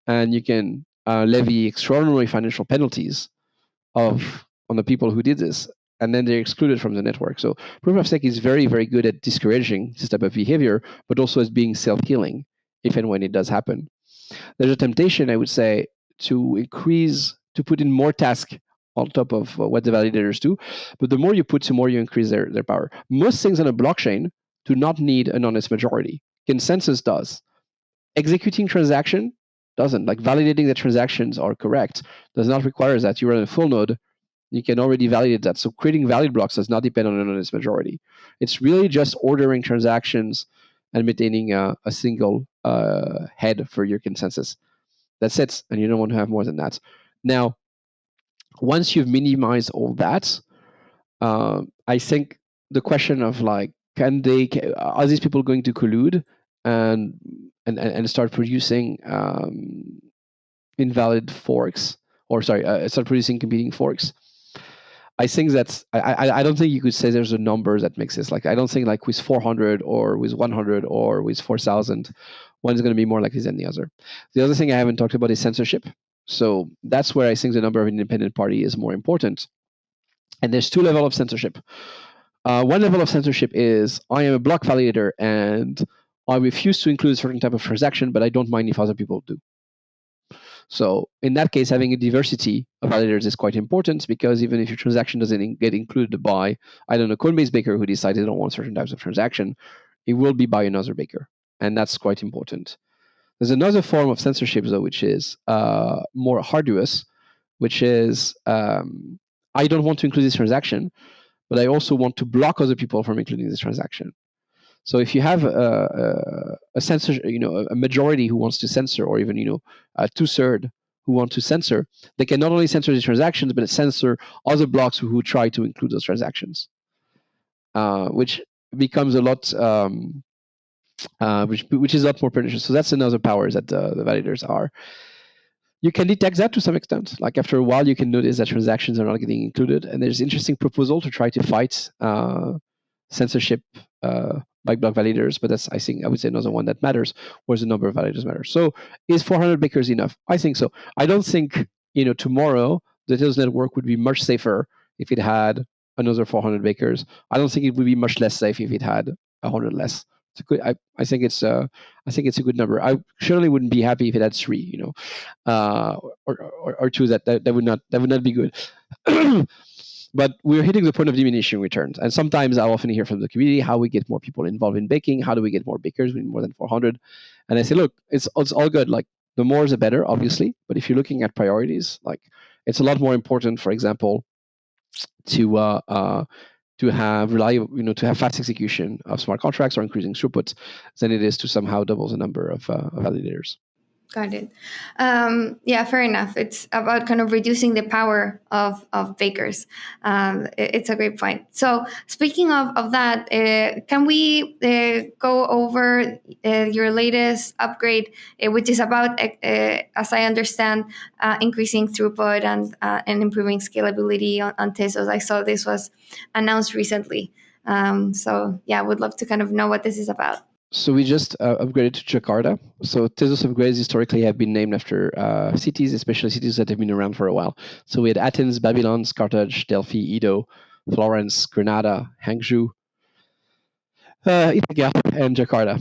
and you can levy extraordinary financial penalties on the people who did this, and then they're excluded from the network. So proof of stake is very, very good at discouraging this type of behavior, but also as being self-healing if and when it does happen. There's a temptation, I would say, to put in more tasks on top of what the validators do, but the more you put, the more you increase their power. Most things on a blockchain do not need an honest majority. Consensus does. Executing transaction doesn't. Like validating that transactions are correct does not require that. You run a full node, you can already validate that. So creating valid blocks does not depend on an honest majority. It's really just ordering transactions and maintaining a single head for your consensus. That's it, and you don't want to have more than that. Now, once you've minimized all that, I think the question of like, are these people going to collude and start producing invalid forks, or start producing competing forks? I think that's I don't think you could say there's a number that makes this. Like I don't think like with 400 or with 100 or with 4,000, one is going to be more likely than the other. The other thing I haven't talked about is censorship. So that's where I think the number of independent party is more important. And there's two levels of censorship. One level of censorship is I am a block validator and I refuse to include a certain type of transaction, but I don't mind if other people do. So in that case, having a diversity of validators is quite important, because even if your transaction doesn't get included by, I don't know, Coinbase baker who decided they don't want certain types of transaction, it will be by another baker. And that's quite important. There's another form of censorship, though, which is more arduous, which is I don't want to include this transaction, but I also want to block other people from including this transaction. So if you have a censor, a majority who wants to censor, or even a two-thirds who want to censor, they can not only censor the transactions, but censor other blocks who try to include those transactions, which becomes a lot, which is a lot more pernicious. So that's another power that the validators are. You can detect that to some extent. Like after a while, you can notice that transactions are not getting included, and there's interesting proposal to try to fight censorship by block validators, but that's, I would say, another one that matters, whereas the number of validators matters. So is 400 bakers enough? I think so. I don't think tomorrow the Tezos network would be much safer if it had another 400 bakers. I don't think it would be much less safe if it had 100 less. It's a good. I think it's a good number. I certainly wouldn't be happy if it had 3, or 2. That would not be good. But we're hitting the point of diminishing returns. And sometimes I often hear from the community how we get more people involved in baking. How do we get more bakers? We need more than 400. And I say, look, it's all good. Like the more the better, obviously. But if you're looking at priorities, like it's a lot more important, for example, to have reliable, to have fast execution of smart contracts or increasing throughput than it is to somehow double the number of validators. Got it. Yeah, fair enough. It's about kind of reducing the power of bakers. It's a great point. So speaking of that, can we go over your latest upgrade, which is about, as I understand, increasing throughput and improving scalability on Tezos. I saw this was announced recently. So yeah, I would love to kind of know what this is about. So we just upgraded to Jakarta. So Tezos upgrades historically have been named after cities, especially cities that have been around for a while. So we had Athens, Babylon, Carthage, Delphi, Edo, Florence, Granada, Hangzhou, Ithaca, and Jakarta.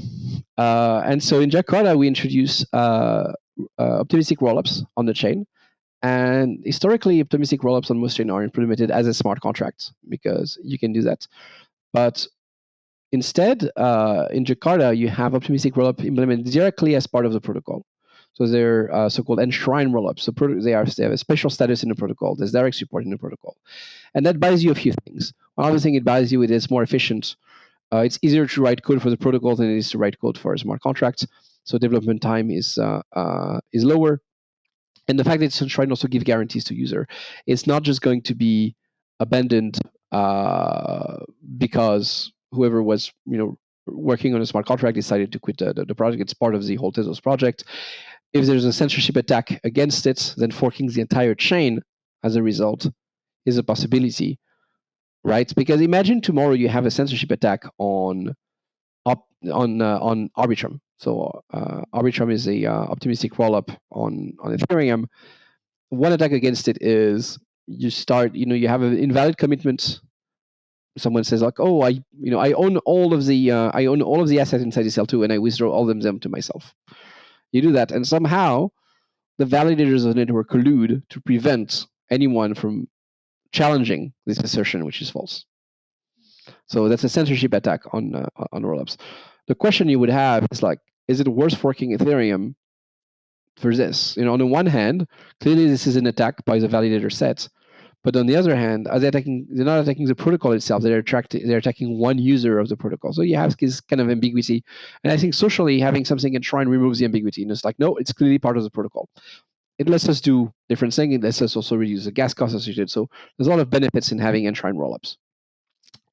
And so in Jakarta, we introduced optimistic rollups on the chain. And historically, optimistic rollups on most chains are implemented as a smart contract because you can do that. But instead, in Jakarta, you have optimistic rollup implemented directly as part of the protocol. So they're so-called enshrined rollups. So they have a special status in the protocol. There's direct support in the protocol. And that buys you a few things. One other thing it buys you, it is more efficient. It's easier to write code for the protocol than it is to write code for a smart contract. So development time is lower. And the fact that it's enshrined also gives guarantees to user. It's not just going to be abandoned because whoever was working on a smart contract decided to quit the project. It's part of the whole Tezos project. If there's a censorship attack against it, then forking the entire chain as a result is a possibility, right? Because imagine tomorrow you have a censorship attack on Arbitrum. So Arbitrum is a optimistic rollup on Ethereum. One attack against it is you have an invalid commitment. Someone says like, oh, I own all of the assets inside this L2 and I withdraw all of them to myself. You do that, and somehow the validators of the network collude to prevent anyone from challenging this assertion, which is false. So that's a censorship attack on rollups. The question you would have is like, is it worth forking Ethereum for this? On the one hand, clearly this is an attack by the validator set. But on the other hand, they're not attacking the protocol itself. They're attacking one user of the protocol. So you have this kind of ambiguity. And I think socially, having something enshrined removes the ambiguity. And it's like, no, it's clearly part of the protocol. It lets us do different things. It lets us also reduce the gas costs associated. So there's a lot of benefits in having enshrined rollups.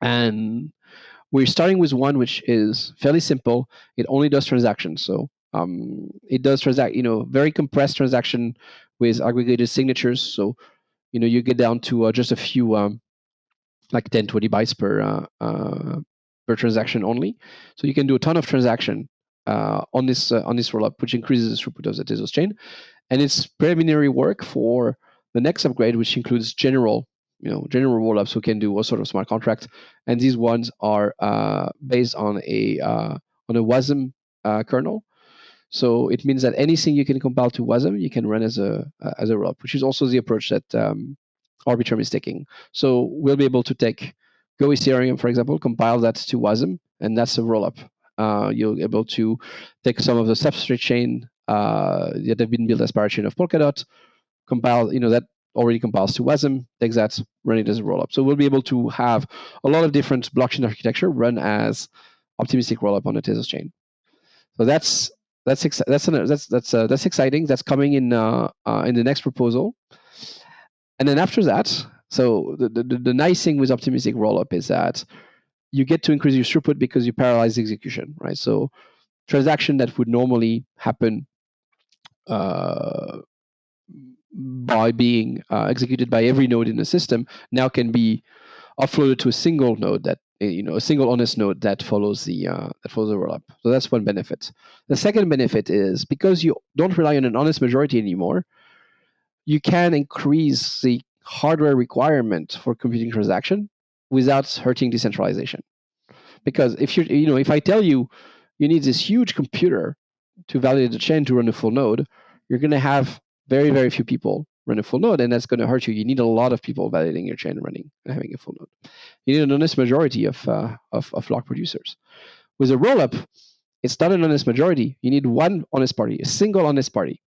And we're starting with one which is fairly simple. It only does transactions. So it does very compressed transaction with aggregated signatures. So you get down to just a few, like 10, 20 bytes per transaction only. So you can do a ton of transaction on this rollup, which increases the throughput of the Tezos chain. And it's preliminary work for the next upgrade, which includes general general rollups who can do all sort of smart contracts, and these ones are based on a WASM kernel. So it means that anything you can compile to WASM, you can run as a rollup, which is also the approach that Arbitrum is taking. So we'll be able to take Go Ethereum, for example, compile that to WASM, and that's a rollup. You'll be able to take some of the substrate chain that have been built as parachain of Polkadot, compile, that already compiles to WASM, take that, run it as a rollup. So we'll be able to have a lot of different blockchain architecture run as optimistic rollup on the Tezos chain. So that's exciting. That's coming in the next proposal. And then after that, so the nice thing with optimistic rollup is that you get to increase your throughput because you parallelize execution, right? So transaction that would normally happen by being executed by every node in the system now can be offloaded to a single node that a single honest node that follows the rollup. So that's one benefit. The second benefit is because you don't rely on an honest majority anymore, you can increase the hardware requirement for computing transaction without hurting decentralization. Because if I tell you you need this huge computer to validate the chain to run a full node, you're going to have very, very few people run a full node, and that's going to hurt you. You need a lot of people validating your chain and having a full node. You need an honest majority of lock producers. With a rollup, it's not an honest majority. You need one honest party, a single honest party.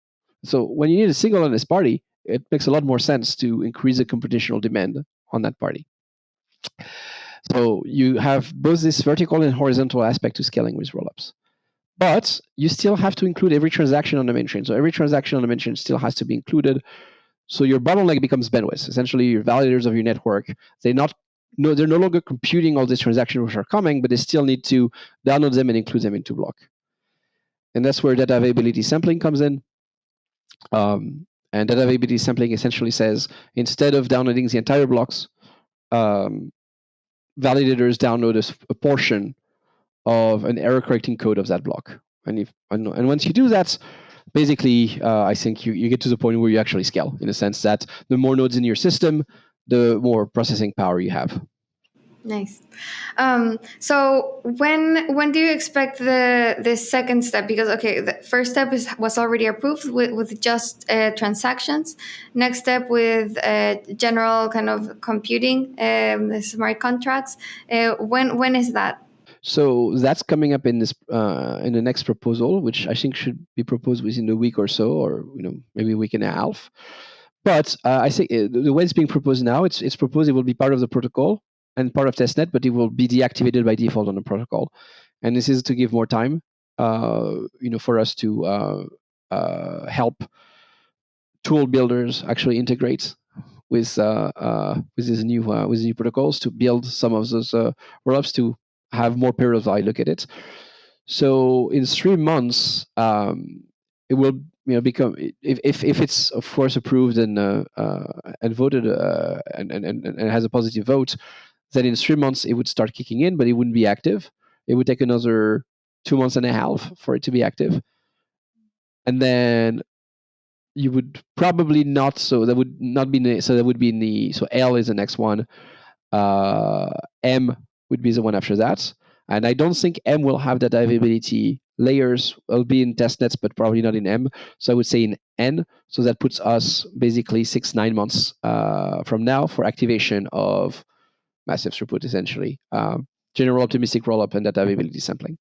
So when you need a single honest party, it makes a lot more sense to increase the computational demand on that party. So you have both this vertical and horizontal aspect to scaling with rollups. But you still have to include every transaction on the main chain. So every transaction on the main chain still has to be included. So your bottleneck becomes bandwidth. Essentially, your validators of your network, they're no longer computing all these transactions which are coming, but they still need to download them and include them into block. And that's where data availability sampling comes in. And data availability sampling essentially says, instead of downloading the entire blocks, validators download a portion of an error correcting code of that block. And once you do that, basically, I think you get to the point where you actually scale, in the sense that the more nodes in your system, the more processing power you have. Nice. So when do you expect the second step? Because the first step was already approved with just transactions. Next step with general kind of computing, the smart contracts. When is that? So that's coming up in the next proposal, which I think should be proposed within a week or so, or maybe a week and a half. But I think the way it's being proposed now, it's proposed it will be part of the protocol and part of testnet, but it will be deactivated by default on the protocol. And this is to give more time, for us to help tool builders actually integrate with these new protocols to build some of those rollups to have more periodic eye look at it. So in 3 months, it will become, if it's of course approved and voted and has a positive vote, then in 3 months it would start kicking in, but it wouldn't be active. It would take another 2 months and a half for it to be active, and then you would probably not. So that would not be. So that would be in the. So L is the next one. M would be the one after that. And I don't think M will have that availability layers. Will be in testnets, but probably not in M. So I would say in N. So that puts us basically 6-9 months from now for activation of massive throughput, essentially. General optimistic rollup and data availability sampling.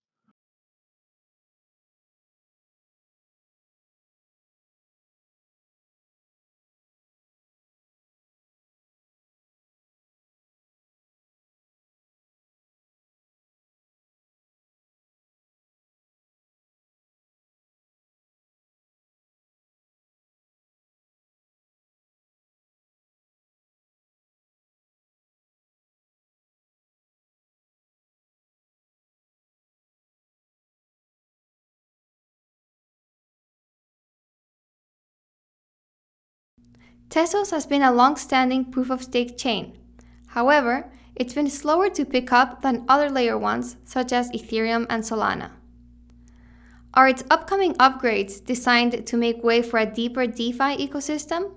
Tezos has been a long-standing proof-of-stake chain. However, it's been slower to pick up than other layer ones such as Ethereum and Solana. Are its upcoming upgrades designed to make way for a deeper DeFi ecosystem?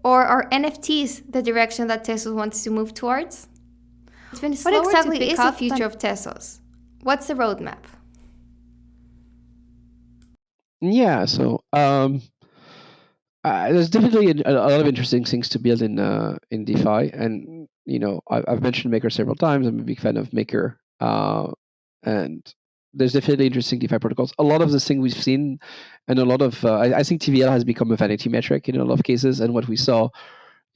Or are NFTs the direction that Tezos wants to move towards? It's been What exactly is the future of Tezos? What's the roadmap? Yeah, so there's definitely a lot of interesting things to build in DeFi, and I've mentioned Maker several times. I'm a big fan of Maker, and there's definitely interesting DeFi protocols. A lot of the things we've seen, and a lot of I think TVL has become a vanity metric in a lot of cases. And what we saw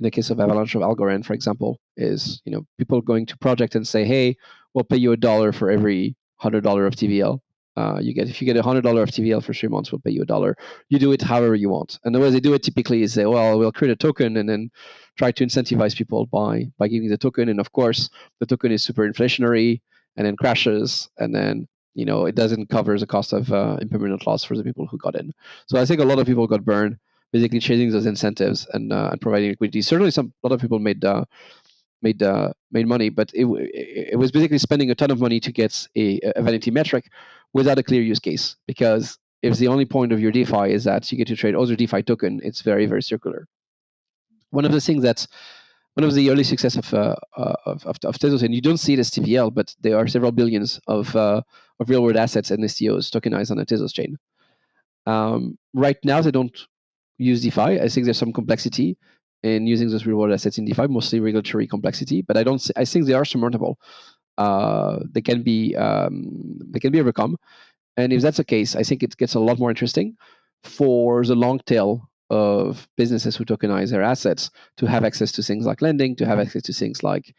in the case of Avalanche of Algorand, for example, is people going to project and say, "Hey, we'll pay you $1 for every $100 of TVL. If you get $100 of TVL for 3 months, we'll pay you $1. You do it however you want." And the way they do it typically is say, "Well, we'll create a token and then try to incentivize people by giving the token." And of course, the token is super inflationary and then crashes, and then it doesn't cover the cost of impermanent loss for the people who got in. So I think a lot of people got burned basically chasing those incentives and providing liquidity. Certainly, a lot of people made money, but it was basically spending a ton of money to get a vanity metric without a clear use case. Because if the only point of your DeFi is that you get to trade other DeFi token, it's very, very circular. One of the early success of Tezos, and you don't see it as TVL, but there are several billions of real world assets and STOs tokenized on the Tezos chain. Right now, they don't use DeFi. I think there's some complexity in using those real world assets in DeFi, mostly regulatory complexity, but I think they are surmountable. They can be overcome. And if that's the case, I think it gets a lot more interesting for the long tail of businesses who tokenize their assets to have access to things like lending, to have access to things like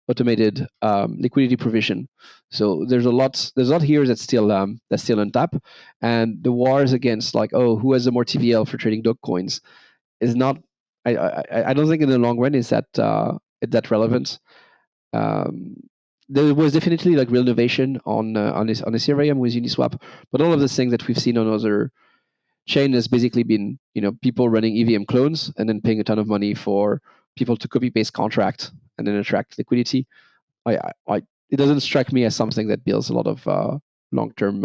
automated liquidity provision. So there's a lot here that's still untapped, and the wars against who has the more TVL for trading dog coins is not. I don't think in the long run is that relevant. There was definitely real innovation on Ethereum with Uniswap, but all of the things that we've seen on other chain has basically been people running EVM clones and then paying a ton of money for people to copy paste contract and then attract liquidity. It doesn't strike me as something that builds a lot of long-term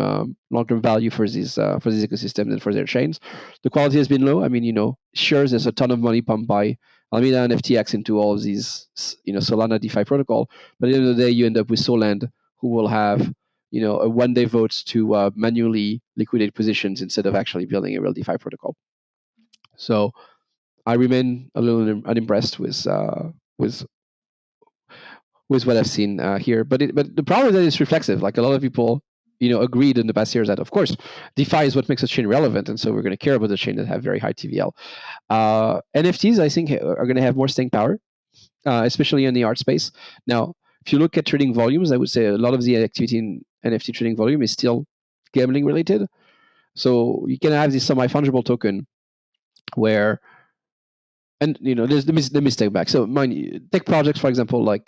value for these ecosystems and for their chains. The quality has been low. I mean, sure, there's a ton of money pumped by Alameda and FTX into all of these, Solana DeFi protocol, but at the end of the day, you end up with Solend, who will have a one-day votes to manually liquidate positions instead of actually building a real DeFi protocol. So I remain a little unimpressed with what I've seen here. But the problem is that it's reflexive. Like a lot of people, agreed in the past years that, of course, DeFi is what makes a chain relevant, and so we're going to care about the chain that have very high TVL. NFTs, I think, are going to have more staying power, especially in the art space. Now, if you look at trading volumes, I would say a lot of the activity in NFT trading volume is still gambling related. So you can have this semi-fungible token where, and let me step back. So take projects, for example, like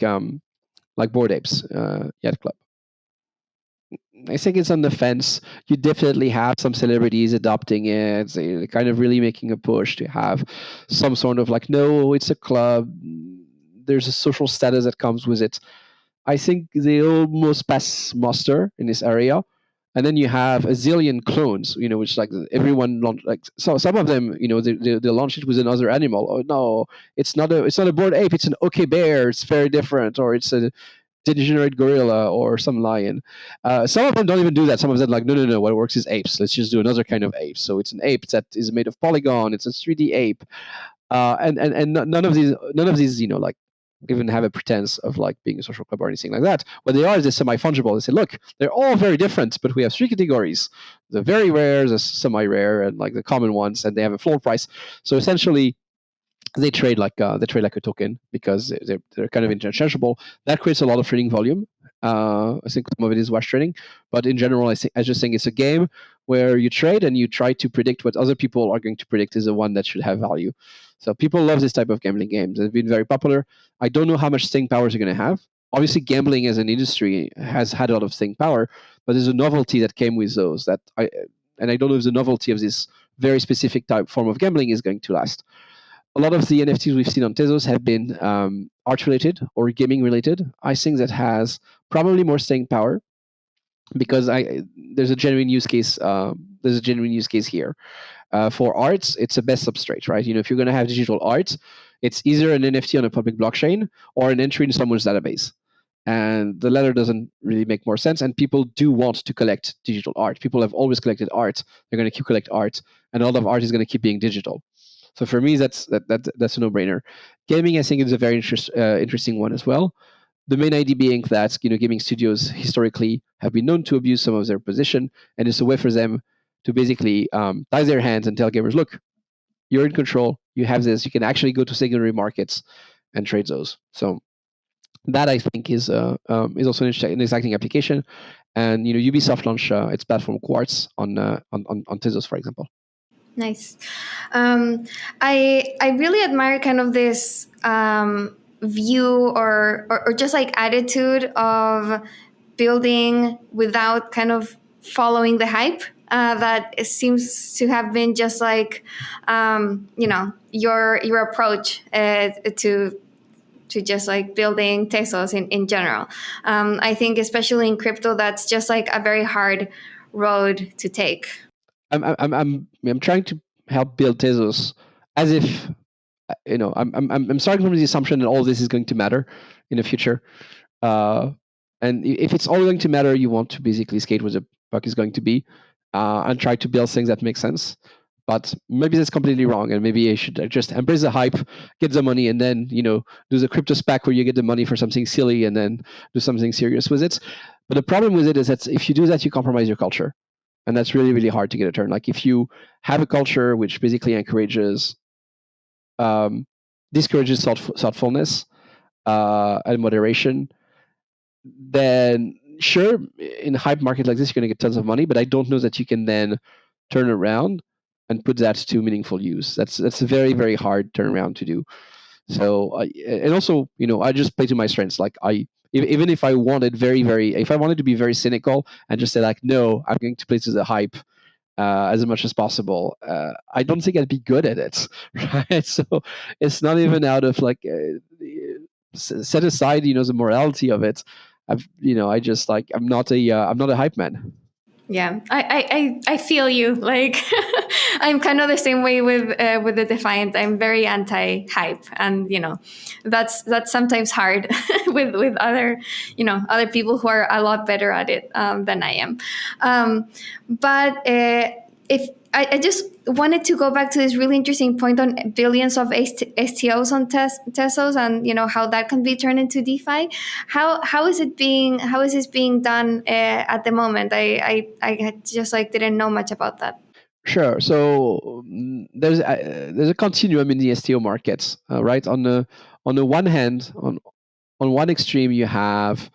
Bored Apes Yacht Club. I think it's on the fence. You definitely have some celebrities adopting it. They're kind of really making a push to have some sort of no, it's a club. There's a social status that comes with it. I think they almost pass muster in this area. And then you have a zillion clones, which everyone so some of them, they launch it with another animal. Oh no, it's not a bored ape. It's an okay bear. It's very different, or it's a degenerate gorilla or some lion. Some of them don't even do that. Some of them no. What works is apes. Let's just do another kind of ape. So it's an ape that is made of polygon. It's a 3D ape, and none of these even have a pretense of being a social club or anything like that. What they are is they're semi-fungible. They say, look, they're all very different, but we have 3 categories: the very rare, the semi-rare, and the common ones, and they have a floor price. So essentially, they trade like a token because they're kind of interchangeable. That creates a lot of trading volume. I think some of it is wash trading, but in general, I just think it's a game where you trade and you try to predict what other people are going to predict is the one that should have value. So people love this type of gambling games. They've been very popular. I don't know how much staying power they're going to have. Obviously, gambling as an industry has had a lot of staying power, but there's a novelty that came with those I don't know if the novelty of this very specific type form of gambling is going to last. A lot of the NFTs we've seen on Tezos have been art related or gaming related. I think that has probably more staying power because there's a genuine use case. There's a genuine use case here. For arts, it's the best substrate, right? If you're going to have digital art, it's either an NFT on a public blockchain or an entry in someone's database. And the latter doesn't really make more sense. And people do want to collect digital art. People have always collected art. They're going to keep collect art, and a lot of art is going to keep being digital. So for me, that's a no-brainer. Gaming, I think, is a very interesting one as well. The main idea being that gaming studios historically have been known to abuse some of their position, and it's a way for them to basically tie their hands and tell gamers, look, you're in control. You have this. You can actually go to secondary markets and trade those. So that, I think, is also an exciting application. And Ubisoft launched its platform Quartz on Tezos, for example. Nice. I really admire kind of this view or just like attitude of building without kind of following the hype. That it seems to have been just like your approach to just like building Tezos in general. I think especially in crypto, that's just like a very hard road to take. I'm trying to help build Tezos as if I'm starting from the assumption that all this is going to matter in the future. And if it's all going to matter, you want to basically skate where the puck is going to be, and try to build things that make sense. But maybe that's completely wrong, and maybe I should just embrace the hype, get the money, and then do the crypto SPAC where you get the money for something silly, and then do something serious with it. But the problem with it is that if you do that, you compromise your culture, and that's really, really hard to get a turn. Like if you have a culture which basically discourages thoughtfulness and moderation, then sure, in a hype market like this, you're going to get tons of money, but I don't know that you can then turn around and put that to meaningful use. That's a very, very hard turnaround to do. So, and also, I just play to my strengths. Like even if I wanted if I wanted to be very cynical and just say like, no, I'm going to play to the hype as much as possible, I don't think I'd be good at it, right? So it's not even out of like set aside, the morality of it. I just like I'm not a hype man. Yeah, I feel you. Like I'm kind of the same way with the Defiant. I'm very anti-hype, and that's sometimes hard with other people who are a lot better at it than I am. But if I just wanted to go back to this really interesting point on billions of STOs on Tezos, and how that can be turned into DeFi. How is this being done at the moment? I just like didn't know much about that. Sure. So there's a continuum in the STO markets, right? On the one hand, on one extreme, you have,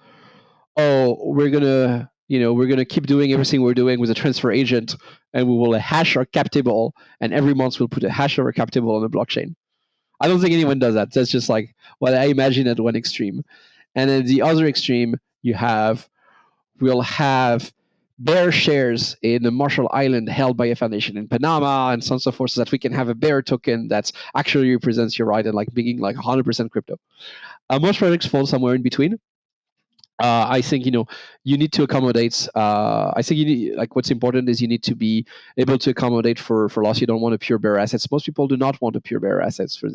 we're gonna keep doing everything we're doing with a transfer agent, and we will hash our cap table, and every month we'll put a hash of our cap table on the blockchain. I don't think anyone does that. That's just like what I imagine at one extreme. And at the other extreme, we'll have bear shares in the Marshall Island held by a foundation in Panama and so on and so forth, so that we can have a bear token that actually represents your right and like being like 100% crypto. Most projects fall somewhere in between. I think you need to accommodate. I think you need, like, what's important is you need to be able to accommodate for loss. You don't want a pure bearer assets. Most people do not want a pure bearer assets for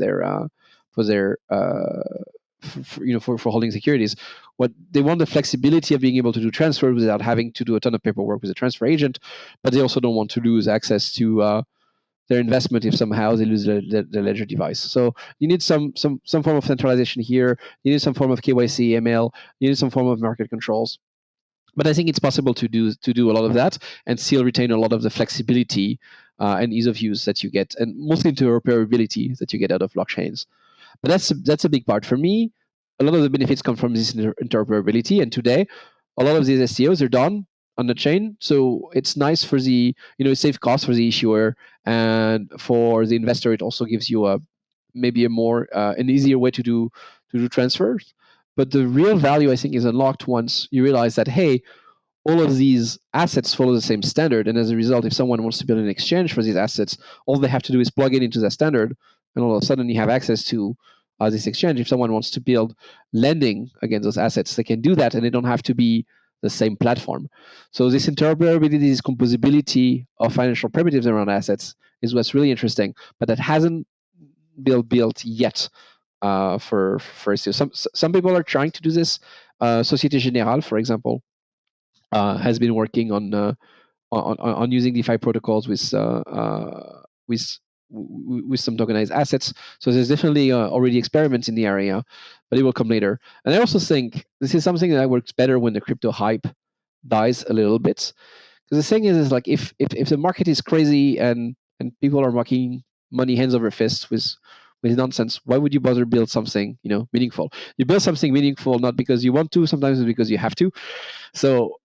holding securities. What they want, the flexibility of being able to do transfers without having to do a ton of paperwork with a transfer agent, but they also don't want to lose access to their investment if somehow they lose the ledger device. So you need some form of centralization here. You need some form of KYC, ML. You need some form of market controls. But I think it's possible to do a lot of that and still retain a lot of the flexibility and ease of use that you get, and mostly interoperability that you get out of blockchains. But that's a big part for me. A lot of the benefits come from this interoperability, and today a lot of these STOs are done on the chain, so it's nice for the it saves costs for the issuer, and for the investor it also gives you maybe an easier way to do transfers. But the real value, I think, is unlocked once you realize that, hey, all of these assets follow the same standard, and as a result, if someone wants to build an exchange for these assets, all they have to do is plug it into that standard, and all of a sudden you have access to this exchange. If someone wants to build lending against those assets, they can do that, and they don't have to be the same platform. So this interoperability, this composability of financial primitives around assets is what's really interesting, but that hasn't been built yet for SEO. Some people are trying to do this. Société Générale, for example, has been working on using DeFi protocols with with some tokenized assets. So there's definitely already experiments in the area, but it will come later. And I also think this is something that works better when the crypto hype dies a little bit. Because the thing is like if the market is crazy and people are making money hands over fists with nonsense, why would you bother build something meaningful? You build something meaningful not because you want to, sometimes it's because you have to. So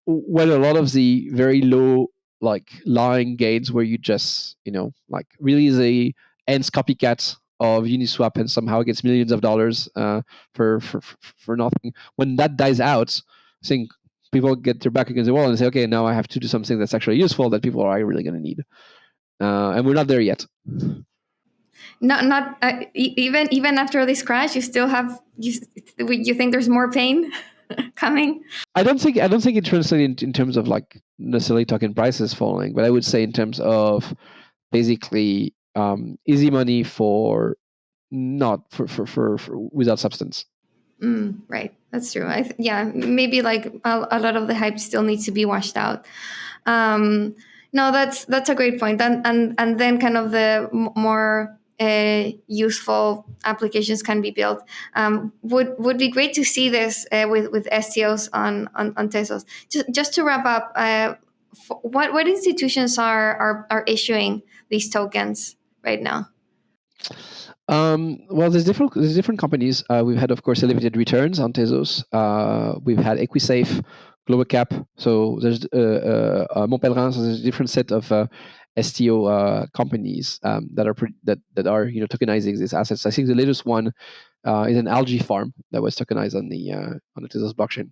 when a lot of the very low like lying gains where you just like really the ends copycat of Uniswap and somehow gets millions of dollars for nothing, when that dies out, I think people get their back against the wall and say, okay, now I have to do something that's actually useful that people are really going to need, and we're not there yet. Not even after this crash, you still have you think there's more pain coming? I don't think it translates in terms of like necessarily token prices falling, but I would say in terms of basically easy money for not for without substance. Right, that's true. Maybe like a lot of the hype still needs to be washed out. No, that's a great point. And then kind of the more useful applications can be built. Would be great to see this with STOs on Tezos. Just to wrap up, what institutions are issuing these tokens right now? Well, there's different companies. We've had, of course, elevated returns on Tezos. We've had EquiSafe, GlobalCap. So there's Montpellerin. So there's a different set of STO companies that are tokenizing these assets. I think the latest one is an algae farm that was tokenized on the Tezos blockchain.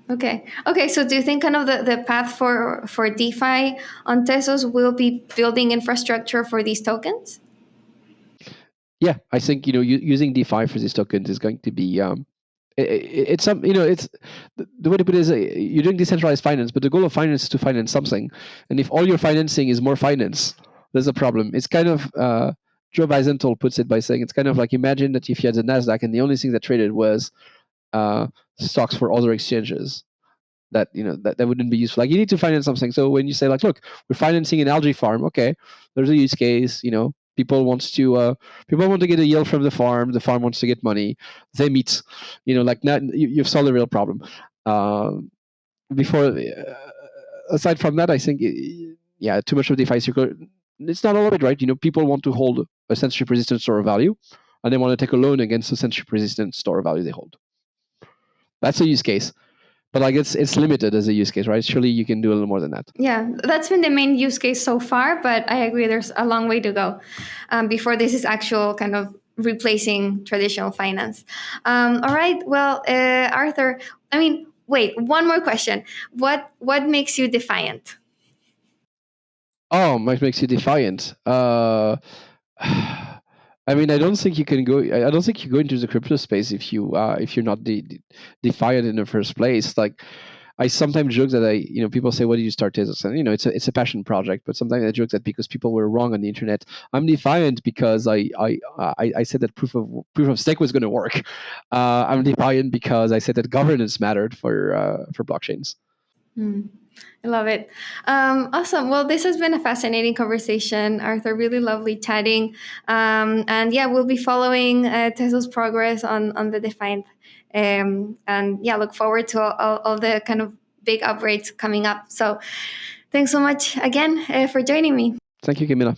Okay. So do you think kind of the path for DeFi on Tezos will be building infrastructure for these tokens? Yeah, I think using DeFi for these tokens is going to be it's some it's the way to put it is you're doing decentralized finance, but the goal of finance is to finance something, and if all your financing is more finance, there's a problem. It's kind of Joe Weisenthal puts it by saying it's kind of like, imagine that if you had the Nasdaq and the only thing that traded was stocks for other exchanges. That that wouldn't be useful. Like, you need to finance something. So when you say like, look, we're financing an algae farm, okay, there's a use case. People want to get a yield from the farm wants to get money, they meet, like, now you've solved a real problem. Before aside from that, I think too much of DeFi circular, it's not all of it, right? People want to hold a censorship resistant store of value, and they want to take a loan against the censorship resistant store of value they hold. That's a use case. But like, it's limited as a use case, right? Surely you can do a little more than that. Yeah, that's been the main use case so far, but I agree there's a long way to go before this is actual kind of replacing traditional finance. All right, well, Arthur, wait, one more question. What makes you defiant? Oh, what makes you defiant? I don't think you can go. I don't think you go into the crypto space if you're not defiant in the first place. Like, I sometimes joke that people say, "What did you start Tezos?" And it's a passion project. But sometimes I joke that because people were wrong on the internet, I'm defiant because I said that proof of stake was going to work. I'm defiant because I said that governance mattered for blockchains. I love it. Awesome. Well, this has been a fascinating conversation, Arthur. Really lovely chatting. And yeah, we'll be following Tezos' progress on the Defiant. And yeah, look forward to all the kind of big upgrades coming up. So thanks so much again for joining me. Thank you, Camila.